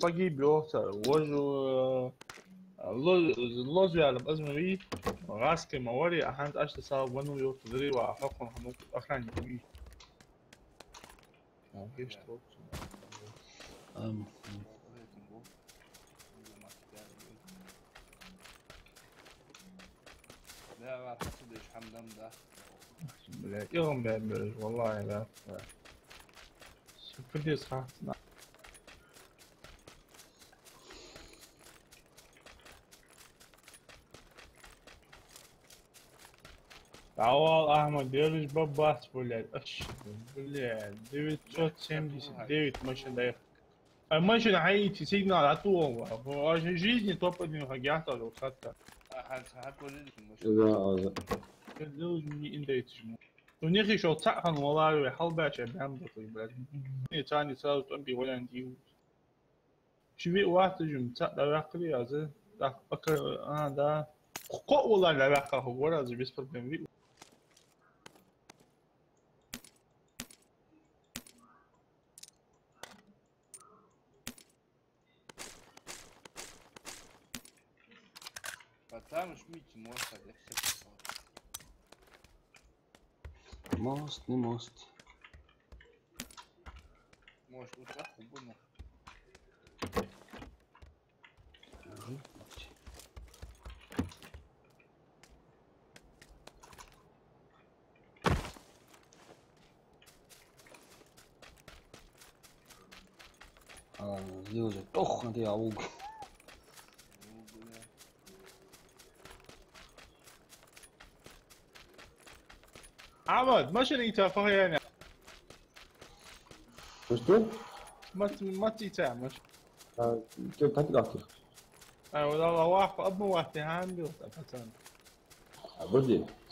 طقي بيوتر وجو لوز يعلم أزمة بي غاسكي مواري أحانت أشت صار ونو يوت ذري وحقهم حنوك أخران يكوي كيف تروك لا ما حسب إيش حمدان ده بلا يغم بيعمل والله لا شوف كل صراحة عوال احمد ديرج بابات بولاد اش بولاد ديفيد شوت سيمدي ديفيد ماشين دايخ الماشين حقيقي سيجنال على طول هو جيزني توب انه حاجاته لو خدتها هقول لك المشكلة كلوز مني انت يتجمع ونيخي شو تاعهم والله حل باشا بهم بطيب ثاني صار تنبي ولا نديو شبي واحد جم تاع داخلي هذا اكر انا ده قوة والله لا بقى هو ولا زي بيسبر بنبي Потому что Митя мост, я все писал. Мост, не мост. Может, ушах убунах. Лёжа. Ох, ты ауг. عمد ما شريتها فهي Что? ما تيتا مش كيف هتقطع؟ والله واحد ابو واحد عندي وتفتن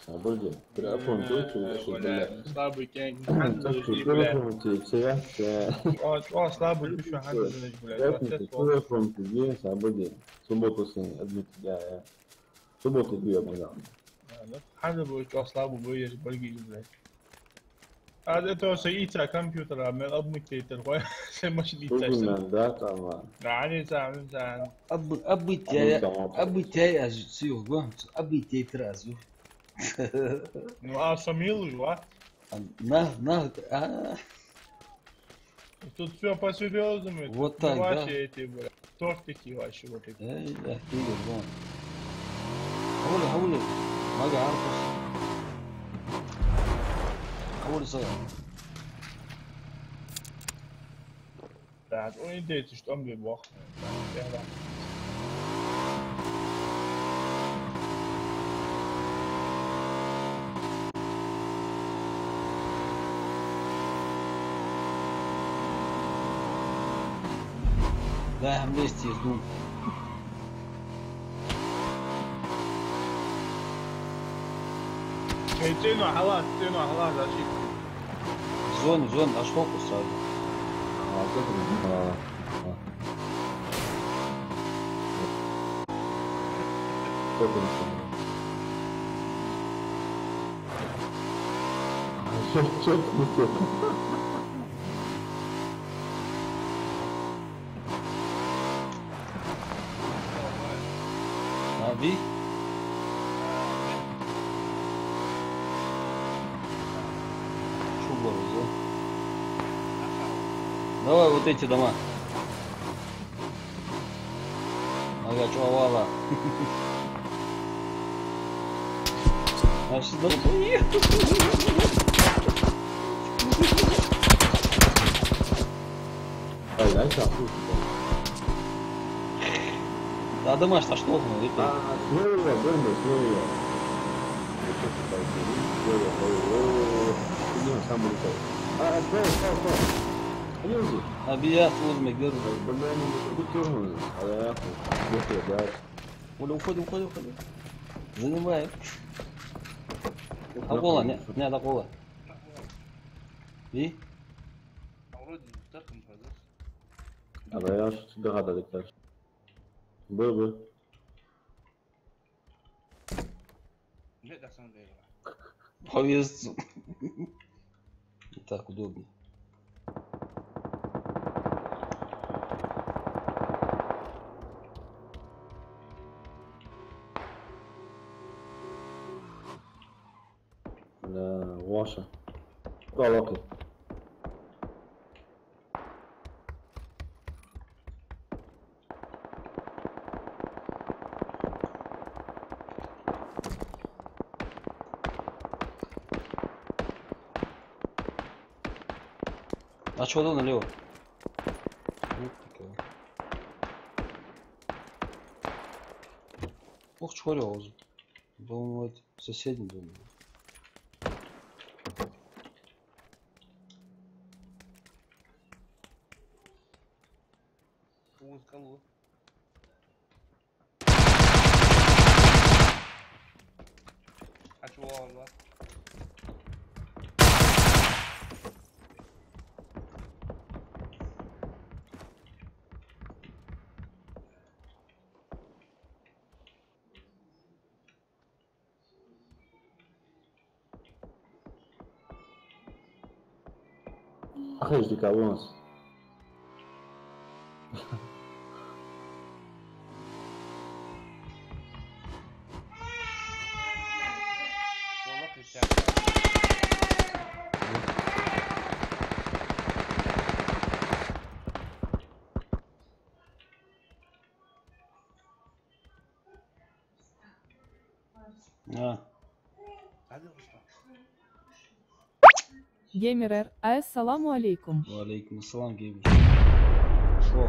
Обалдеть. Телефон точно, ولا слабый كان телефон слабый مش телефон есть, обалдеть. Субботу сын, я субботу бью мадам. حدا بقول слабый بيجي بلقي بلاي هذا تو سيئتا كمبيوتر من اب مكتيتر مش ديتا Да, там. يعني ساعه Абы тяй азю, абы тяй тразу. ну а самил жва тут все по-серьезному. Вот так, да? Ваши эти, бля, тортики ваши вот эти. Эй, да, ты вон. Хаули, мага аркус. Хаули сага. Да, und die ist dann gewacht. Да, вместе жду. تينو حالات عشيك. Зон, аж фокус сразу. Abi. Что было? Давай вот эти дома. Ага, чувала. А что такое? Ай, дай шахту. Да, дома что штолкнул, видите? Снова. Стой. Объят, вот мегер. Оля, уходи. Занимай. Такого, не такого. И? вроде так он продаж. А я аж догадались дальше. Был. Нет, на самом деле. Повезу. Так, удобно. Да, ваша. Колоки. А что там налево? Вот такая. Ох, чхорел уже. Думаю, это соседний дом. Скалу. А чего он вас? Ах, жди кого у нас? Геймер Р. Ассаламу алейкум. Алейкум ассалам, геймер. Шо?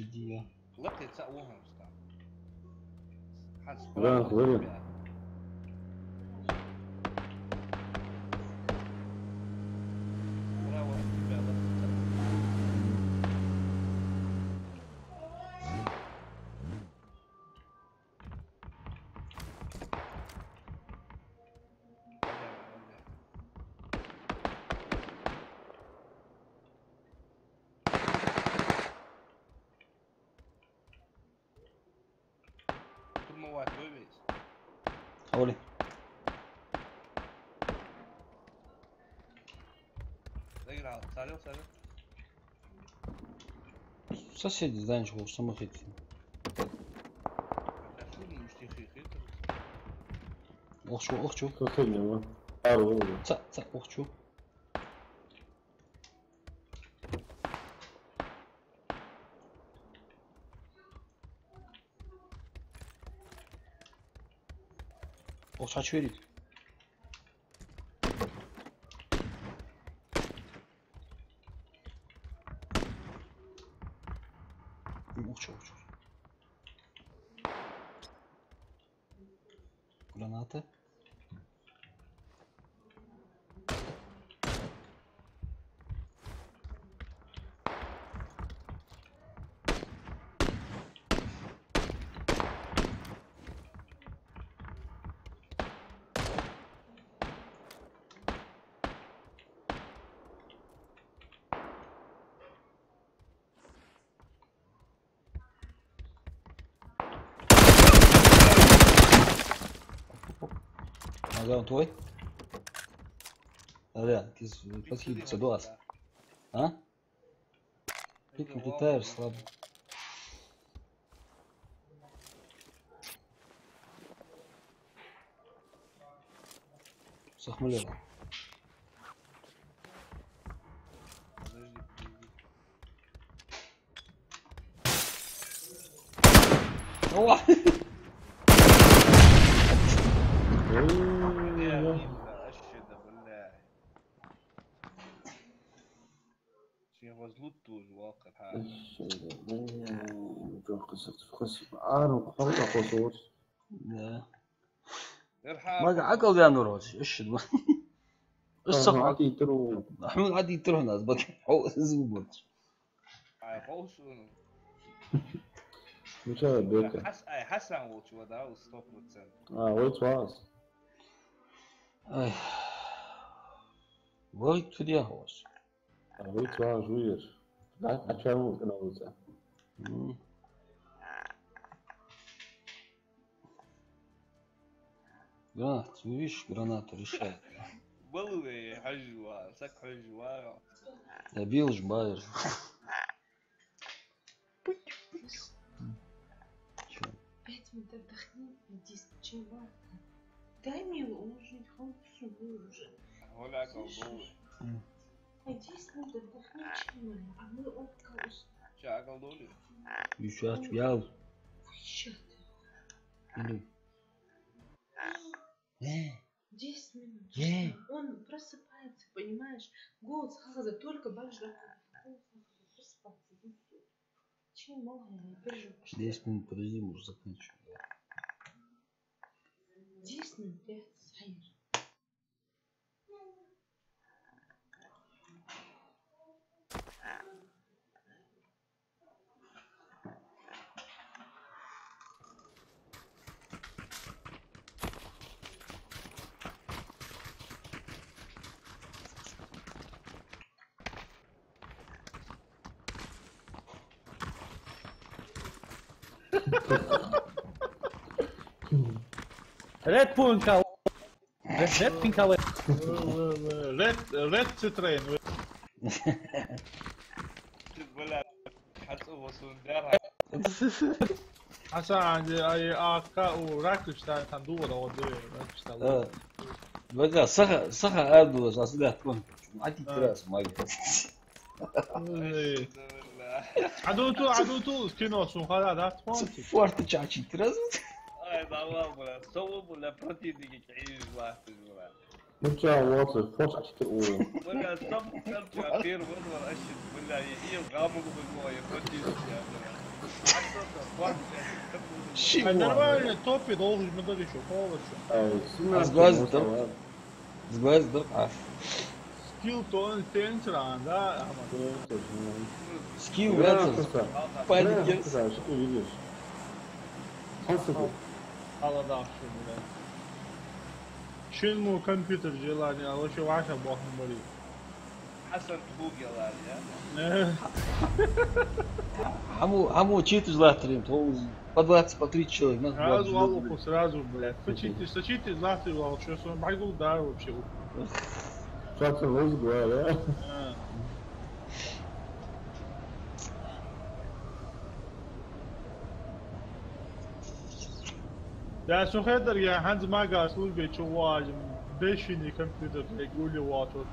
جدية لقيت تسووها مستعد حاسس لا غير حولي Соседи, знаешь, что самых этих. Охчу. соседнего. Пару. Охчу. Охчу верить. Охчу. Граната. Ага, он твой? Да, ты подхилиться до вас. А? Пик летаешь слабо. Сохмелел. О! وزلوتو الواقع هذا ما عقل يا نوروز ايش الصف عادي يترو محمود عادي يترو ناس بك حو زبط قوس مش بيك حسن وشو ده وستوب وتسن ويت واس وقت في هوس ويت واس وير لا اتشامو كنا وزا гранат, видишь, граната решает. والله حجوة سك حجوة Я бил жбаешь. Пять минут отдохни, иди сначала. Дай мне уложить холодцу уже. هلا قلبوي Иди с ним отдохни, чего, а мы отказ. شا قلبولي Еще я. Ща Иду. 10 минут. Ей. Он просыпается, понимаешь? Голос Хаза только бажда. Просыпается. Чего я переживаю? 10 минут подожди, может заканчивать. 10 минут, я схожу. Red Punka. Red Pinka. Red Citrain. ولا حسوا وسندرها حسن عندي اي اكا وراكش تندور ودي راكش بقى صخ ادو اساسا تكون عادي تراس ما عدوتو كينو شو هذا ذات مونتي فورت تشاتشي تراس اي والله صوب ولا بروتين دي تعيش واحد ولا نرجع واصل فوش عشان تقول ولا سمع خير ولا اشد ولا يغامر بالمويه كنت Нормально, топи должен медали еще, полностью. Сглаз ضرب Скилл то он сенсоран, да? Скилл это паники. что ты видишь? Холодавший, блядь. شنو كمبيوتر جيلاني اول شيء 10 بواحد مريض حسن فوق يا Хаму читы желательно, то по 20, по 30 человек. сразу аллуху, сразу, блядь. Сочите завтра, что с вами могу, да, вообще. Что-то лузгу, да? يا شو خيدر يا حنز ما قال سوق بيت شواج بيشيني كمبيوتر يقول لي واتر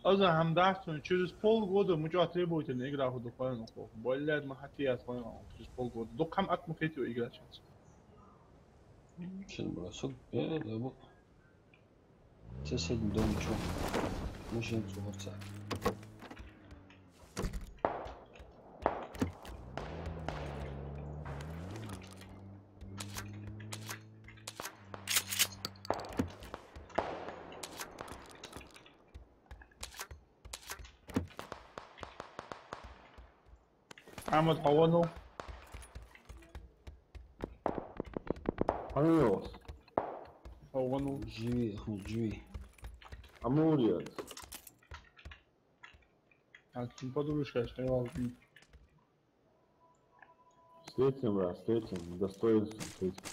أظن هم داشتون через полгода мы что требуете на играх в духовном хоху. Более мы хотим отвоевать через полгода. До кам от мукетио играть сейчас. Şimdi burası bu. Соседний дом что? Мужчин цугурца. Ahmet Havano. Amiros. Havano. Живи. Амурец. А ты подружка, что я вам. Встретим, брат, встретим. Достоинство встретим.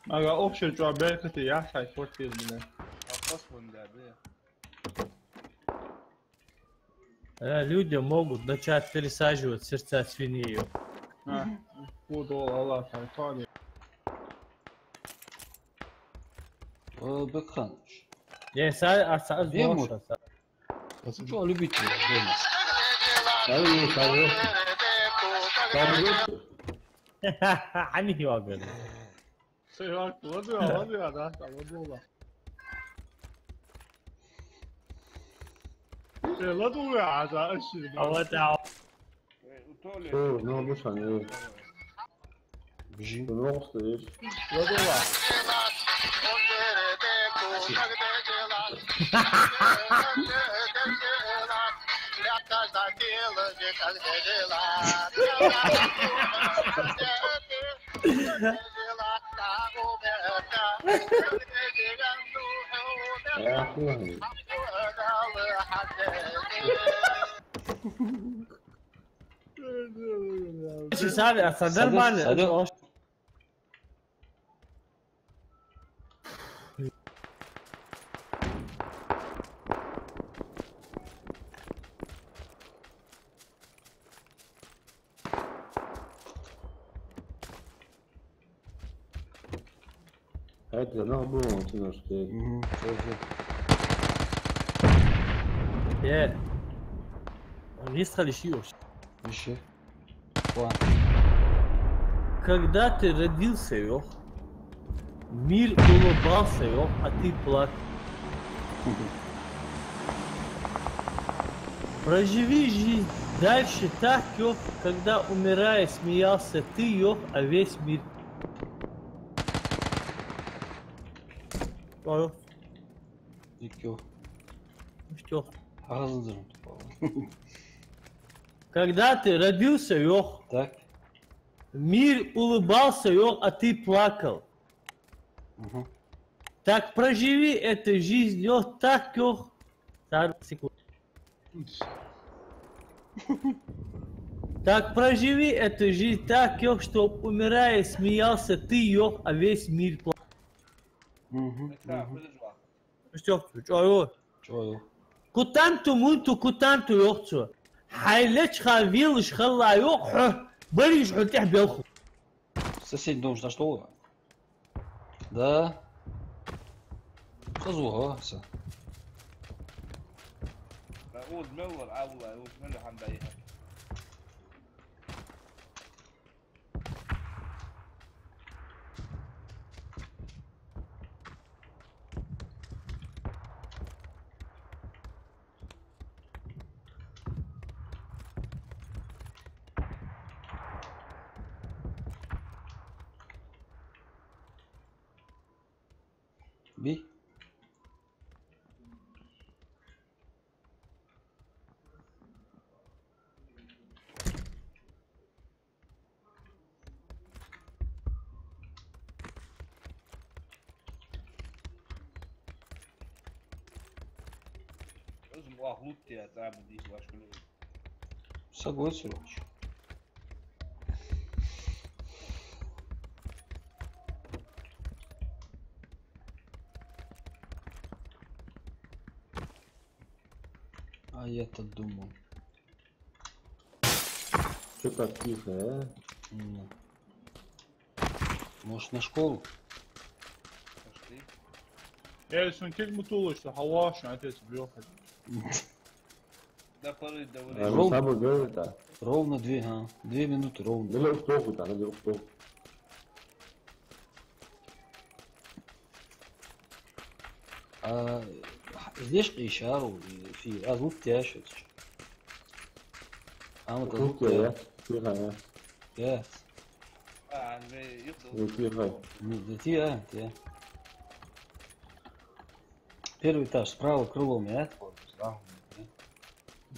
Ага, общее, что оберка ты я сайт квартир, блядь. Люди могут начать пересаживать сердца свиней. Буду Аллах, Антоний. Бекханыч. Я сразу Бемур. Что любитель? Они его говорят. Сыграк, вот я, да, там вот было. لا تقول هذا الشيء. الله تعالى. Ну, обычно не. Бежи. Ну, стоишь. لا تقول. Ты sabe, essa нормально. Это было, что Висхали шиёш. Еще. Когда ты родился, ёх, мир улыбался, ёх, а ты плакал. Проживи жизнь дальше так, ёх, когда умирая смеялся ты, ёх, а весь мир. Ой, Икё. что? Ağzındır. Когда ты родился, ёх, Так. мир улыбался, ёх, а ты плакал. Угу. Так проживи эту жизнь, ёх, так, ёх. Секунду. Так проживи эту жизнь так, ёх, чтоб умирая смеялся ты, ёх, а весь мир плакал. Что, Чё? كنتو مونتو كنتو يوختو حيلش خافيلش خلا يوخو بريش حتح بيوخو Соседний дом, что? Да. تزوها هسه. أقول مور عوض أقول منو هم بايها. بي لازم أهلوت يا تعمل دي واش كله. согласен очень. А я-то думал. Что так тихо, а? Ну. Может на школу? Пошли. Я son كلمة طول что حواش عتيت بيوخد. Да поры да А вылез. ну там это. Ровно 2 минуты ровно. Ну, успеху, да, надо успеху. ليش إشارة في أزود تاشت؟ أنا Тут تزود я, тихо, я. يا عن يقدر. Ну, тихо. Лети, я. Первый этаж, справа крылом, я.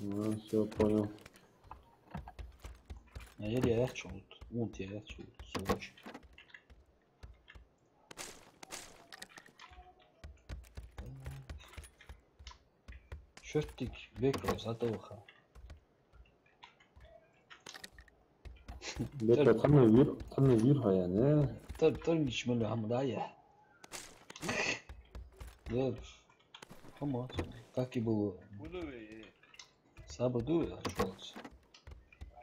Ну, все, понял. Я чуть. Вот я чуть. Сочи. Шёртик, бекал, затоха. Bekle, tam ne bir yani. Tabii içmeli hamdaya. Да, помог. Как и было. Удовые. Сабаду я чёрт.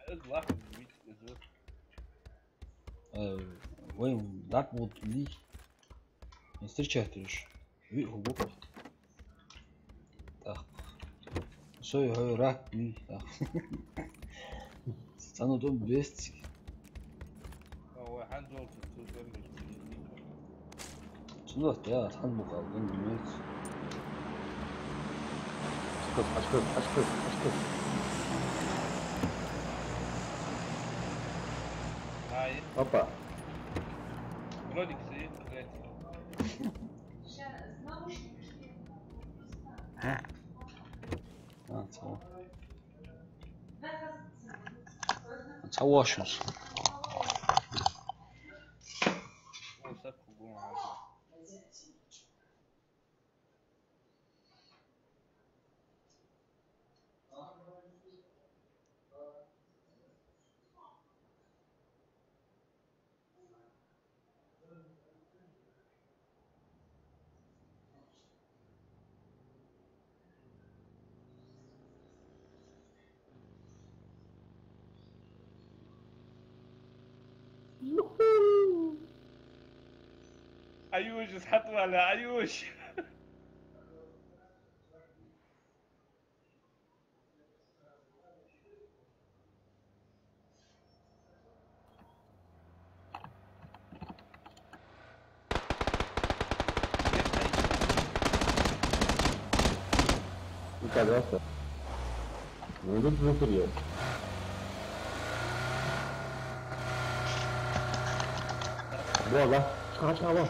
Это лахм бить изут. Войн, так вот ли. Не встречать лишь. Ви глубоко. Так. Сой рак ли. Стану дом 200. هو حنزل في السوشيال ميديا. Сюда я отханбук алdım bilmez. Aşkız. هاي. Опа. Вроде кстати, кстати. Tamam. Savaşıyoruz. وصف جمعة. عيوش اسحطوا على عيوش. Пожалуйста. Ну, тут внутри. Bola, çıkar.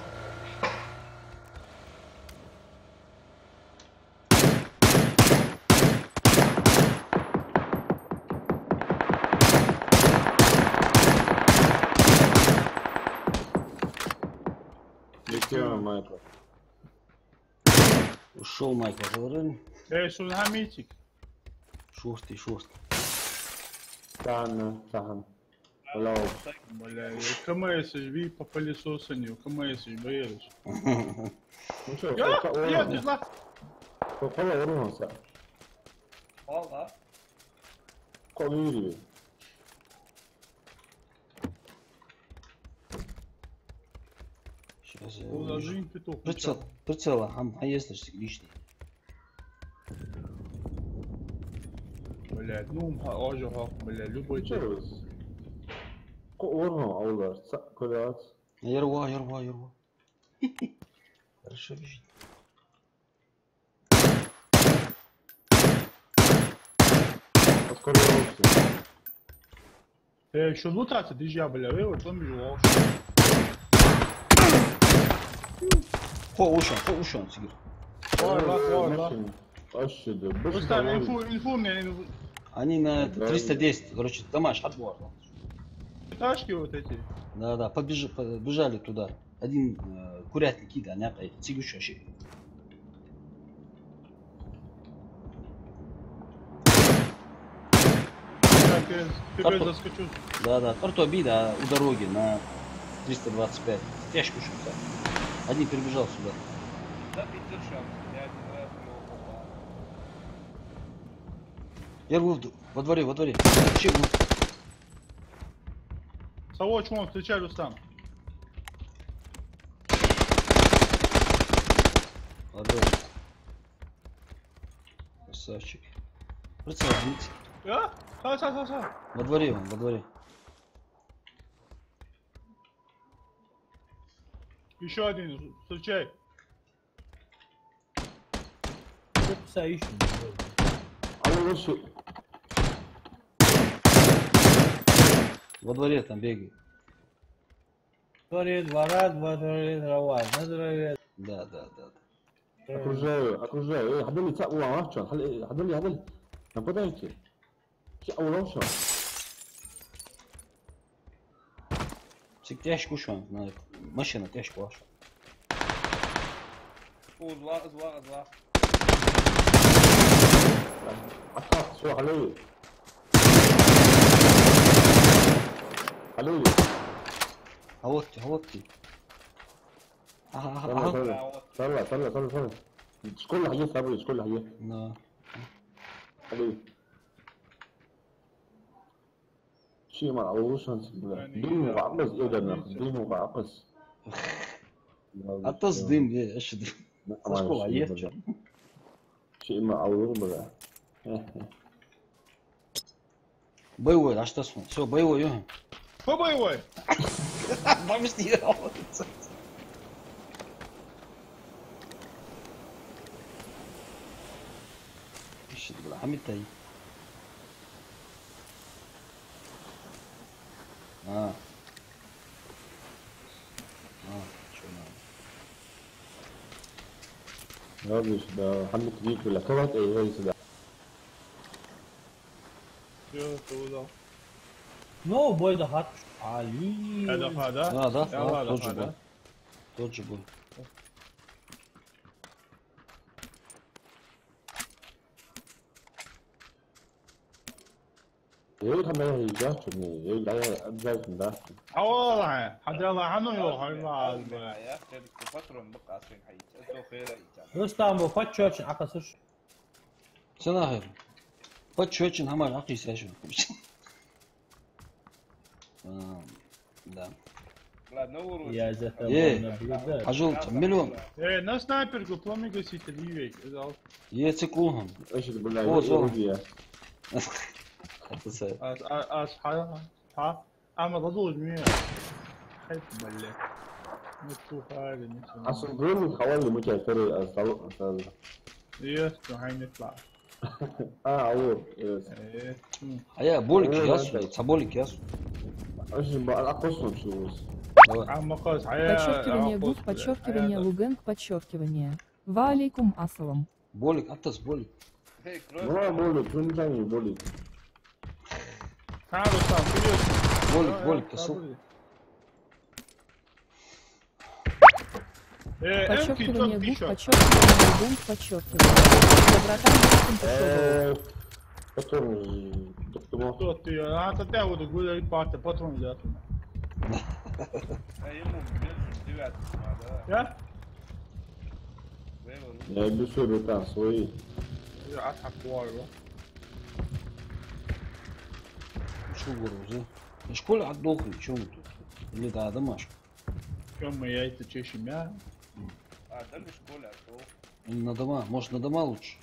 Летел Майкл. Ушел Майкл, говорили? شو هاميتك؟ Шурти. Тахан. Hello. Бля, КМС ви по пылесосанию, КМС боялись. Ну что, Я не знаю. Попала вернулся. والله. Колыри. Сейчас Он даже не петух. прицел, а если лишний. Блядь, ну, ожог, блядь, любой человек. Орно, аудар, колят. Ярва. Хорошо бежит. Еще лутаться, ты же, бля, вы вот там бежал. Хо ушан, Сигир. Ладно. Рустам, инфу мне. Они на 310, короче, домаш, отбор. Тачки вот эти. Да, побежали туда. Один курятник, да, не опять, Сигушаши. Теперь заскочу. Да, торто бида у дороги на 325. Тяжко что-то. Один перебежал сюда. Да, Питершан, я один раз его попал. Я во дворе. Чего? Того, чего встречай, Рустам. Ладно. Красавчик. Прицелите. А? Ха. Во дворе. Еще один, встречай. Что пса ищем? Во дворе там бегает. Дворе двора, дворе дрова. На дворе. Да. окружаю. Хадали цап уа, чан. Хадали. Нападайте. Аулауша. Всег тяжко шон, знает. Машина тяжко ваша. Зла. Атак, все, халей. А вот ты. طلع. شكون اللي حيفهم شكون اللي حيفهم Да. علي شيء ما عوضوش بالله ديمو وعقص ايه ده ديمو وعقص التصديم دي ايش دي؟ شكون عيط؟ شيء ما عوضوه بالله Боевой, а что с ним? Все, боевой, Йохан. Кто боевой? Вам сделал. Ищет, бля, Хамитай. Что надо? راجل ده حمل كبير في الاعتراض ايه هي ده Все, туда. Ну, бой да хат. Али. Это да? Да, тот же бой. ايه كمان هي جاتني ايه لا ابزاز من ده اه والله حد يلا عنه يروح معايا كانت فترة نبقى 20 حي انتو خير ايتام Rustam bu kaç çöçün akasır. Sen ahir. Kaç için hemen akı seçiyor. Да. ладно نوروا Ya zaten Ye. bana bir de. Пожалуйста, миллион. На снайперку пламя гаситель век. Ецекулхан. ايش بالله هو صور. ايه ها اما ضدوج مية حيث بلي نتشوف هذا اصلا دول حوالي متكرر اصلا يس هاي نطلع عور ايه А болик ясу, цаболик ясу. ايش بقى اقصهم شو عم قاس Подчеркивание гуд, подчеркивание лугенг, подчеркивание. Ваалейкум ассалам. Болик, атас болик. هيك ما بقول شو ثاني بقول تعالوا صار Болик, косу. Подчеркивание гуд, подчеркивание лугенг, подчеркивание. Доброта на пошел. потом доктор Кто ты? А ты вот говоришь, парта патрон взял. ему бежит 9 Я? я бесу бетан свои Я отхак варю. Что говорю, за? Школа отдохли, что мы тут? Или да, домашку. Тёма, яйца чаще мясо. А, да в школе, а то. На дома. Может на дома лучше?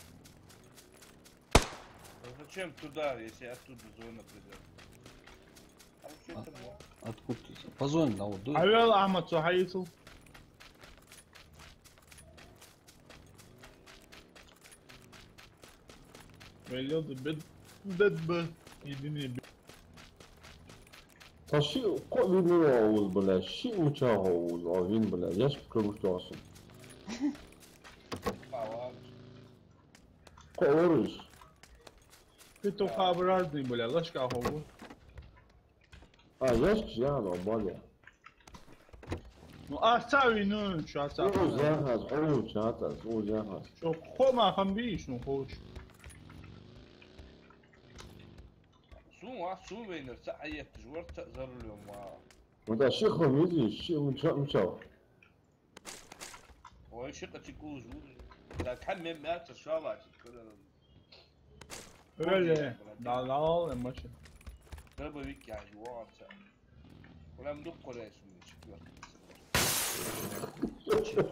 Ну зачем туда, если оттуда зона придет? А вообще это было. Откуда ты? Позвонь на вот. Алло, Ахмад, что хаицл? Валёды, бед, единый. Тащи, кот видно ауз, блядь, щи муча ауз, а вин, блядь, я ж покажу, что асу. А, ладно. Кот орыш. Петухообразный, бля, лошка хову. А, я ж чьяно, бля. Ну, остави, ну, что остави. Оуз яхаз, оуз чатас, оуз яхаз. Что, хома хамбиш, ну, хочешь. Су вейнер, саает, жвар зарулем, а. Ну да, щи хромизи, щи муча. Ой, шика чеку жвур. Да, камем мясо шалать. Öyle, dalal, maçı. Треба вики ажвуарца. Прям дух корейский, четвертый.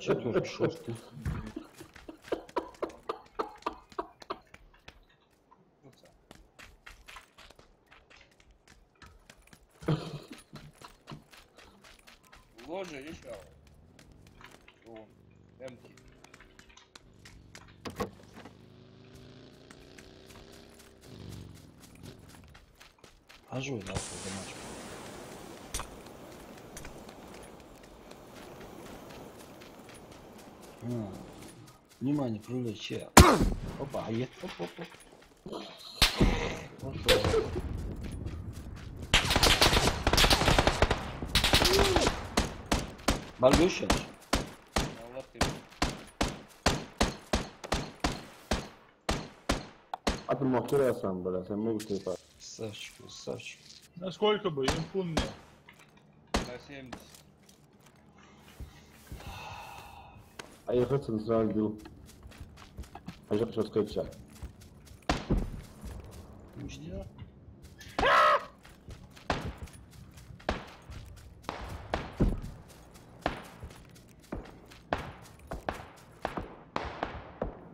Четвертый, шестый. Ложе еще. Вон, эмки. Ажуй, да, домашку. Внимание, привлечь. Опа, а я. Оп. Balgöşen. Allah tebrik. А ты махтура сам, бля, сам могу типа. Савчик. Насколько бы, инфун мне. На 70. А я хочу сразу делал. А я хочу сказать чат.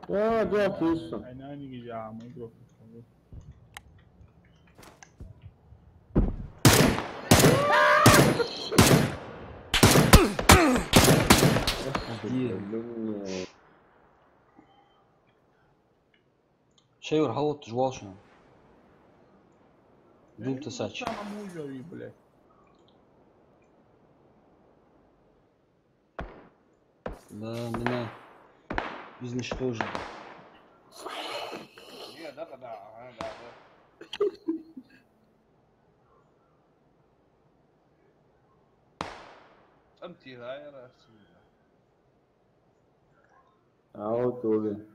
Да, отлично. Aynen gideceğim, mikrofon. Шейвер, халот, жвал шо? Дым ты сач. Самому уйдёй, блядь. Да, меня изничтожили. Не, да. Там тигай раз. А вот тоже.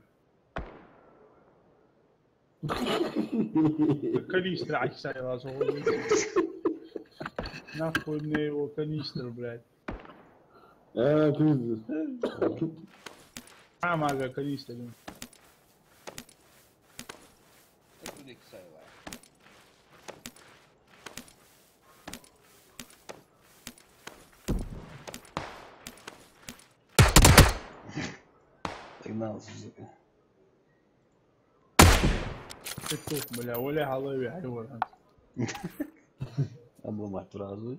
Канистр, айсай вас уводит. Нахуй мне его канистр, блядь. Кризис. Мага канистр. Это не ксайла. Погнал, сука. Петух, бля, оля голове, айвор. Обломать сразу.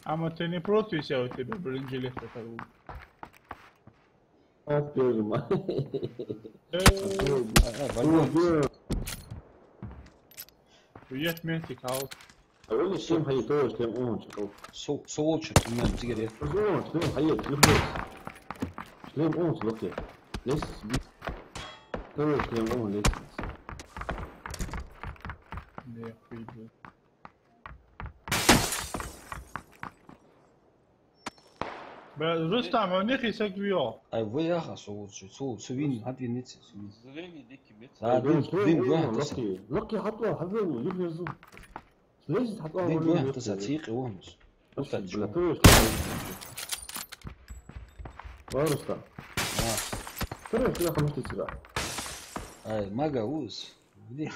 Ama ты не против себя у тебя бренджеле фотограф? Отпёрма. Уйдет метик, а вот. Öyle şey hayır doğru işte onu çıkıyor. Soğuk çıktı ben sigara. Doğru işte hayır yok. Şey onu çıkıyor. Les. Doğru işte onu les. Не, хуй, блядь. Бля, Рустам, а у них есть аквио. Ай, выяха соğuk çıktı. Suvin, hadi nitsi. Зрение дикий мец. Да, дым выяха. لقي حطوا حذروا يفرزوا. ليش تحطوا دم выяха تساتيق وهمس. بلا توش. وارستا. ترى كده 5 ساعات. Ай, магауз. Где?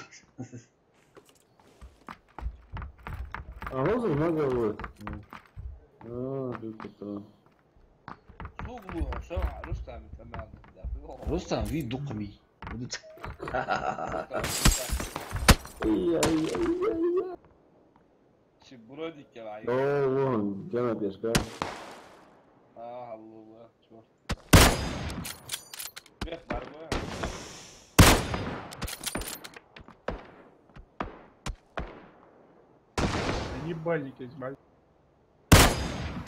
А розы много вот. بيكتر. شغله شرع رستم تمام. رستم في دقمي. شبرودي كلاعب. اوه جامد يا شباب. الله شوف. كيف ضربه؟ Ебальник есть, блядь.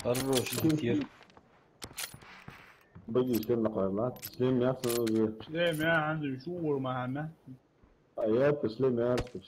Хорош كتير. باجي يشيل قرارات تسليم يا اخي. تسليم يا عنده شهور معنا. ايات تسليم يا اخي.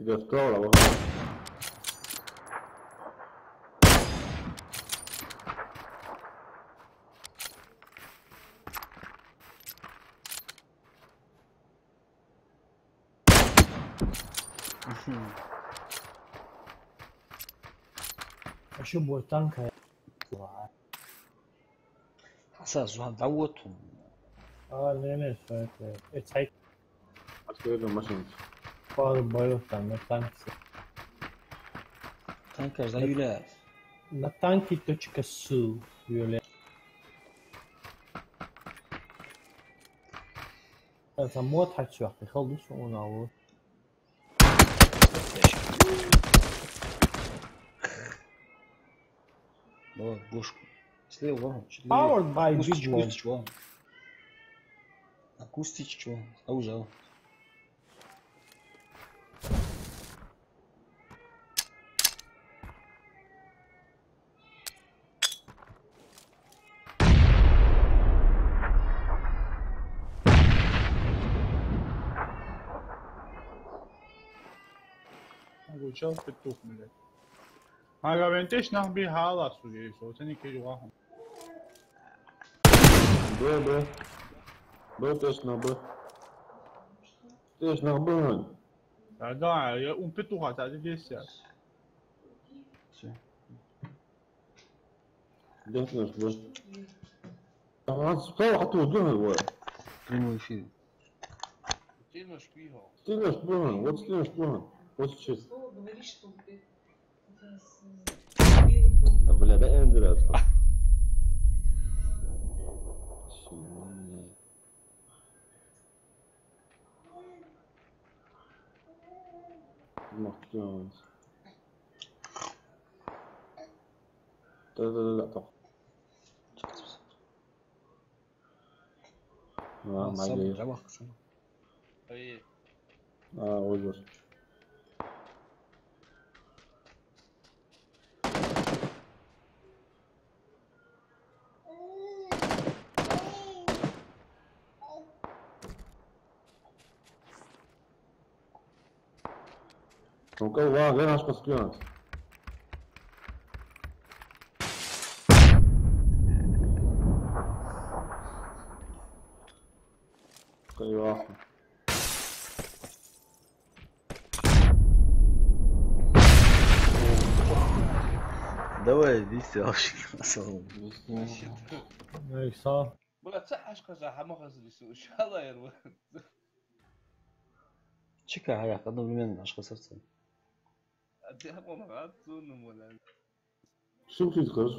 إذا استوعب والله. شو بوتانكا حساس واحد عودتهم. نعمل شوية اتحيك عسكري ماشين. فار بايوتان تانكس. Tankar za juler. Na tanki точка су, Юля. Это مضحك شو أخي خلص ونعود. Вот, бушку. Слева, Powered by Big One. чего? Акустич чего? Аужал. Получал петух, блядь. Агавентеш нах би хала суе, сотни килограмм. Б. Б теж на Б. Теж на Б. Да, я петуха, это 10. Все. Где ты наш Б? А справа хату дурно его. Прямой эфир. Сильно шпиго. Ты наш Б, вот ты наш Б. Вот сейчас. Слово говоришь, что ты Да бля, да эндерас. Макдональдс. Да, так. صبر روح. اي وجر. Ну-ка, ладно, где наш паскианс? Ясно. Давай, веселщик. Ну и что? بلا تصحش كذا حماس لسه ان شاء الله يروح. Чекай, аяқ, одновременно аж қасарсың. ادي هم مرات زون ولا Шутить, хорошо.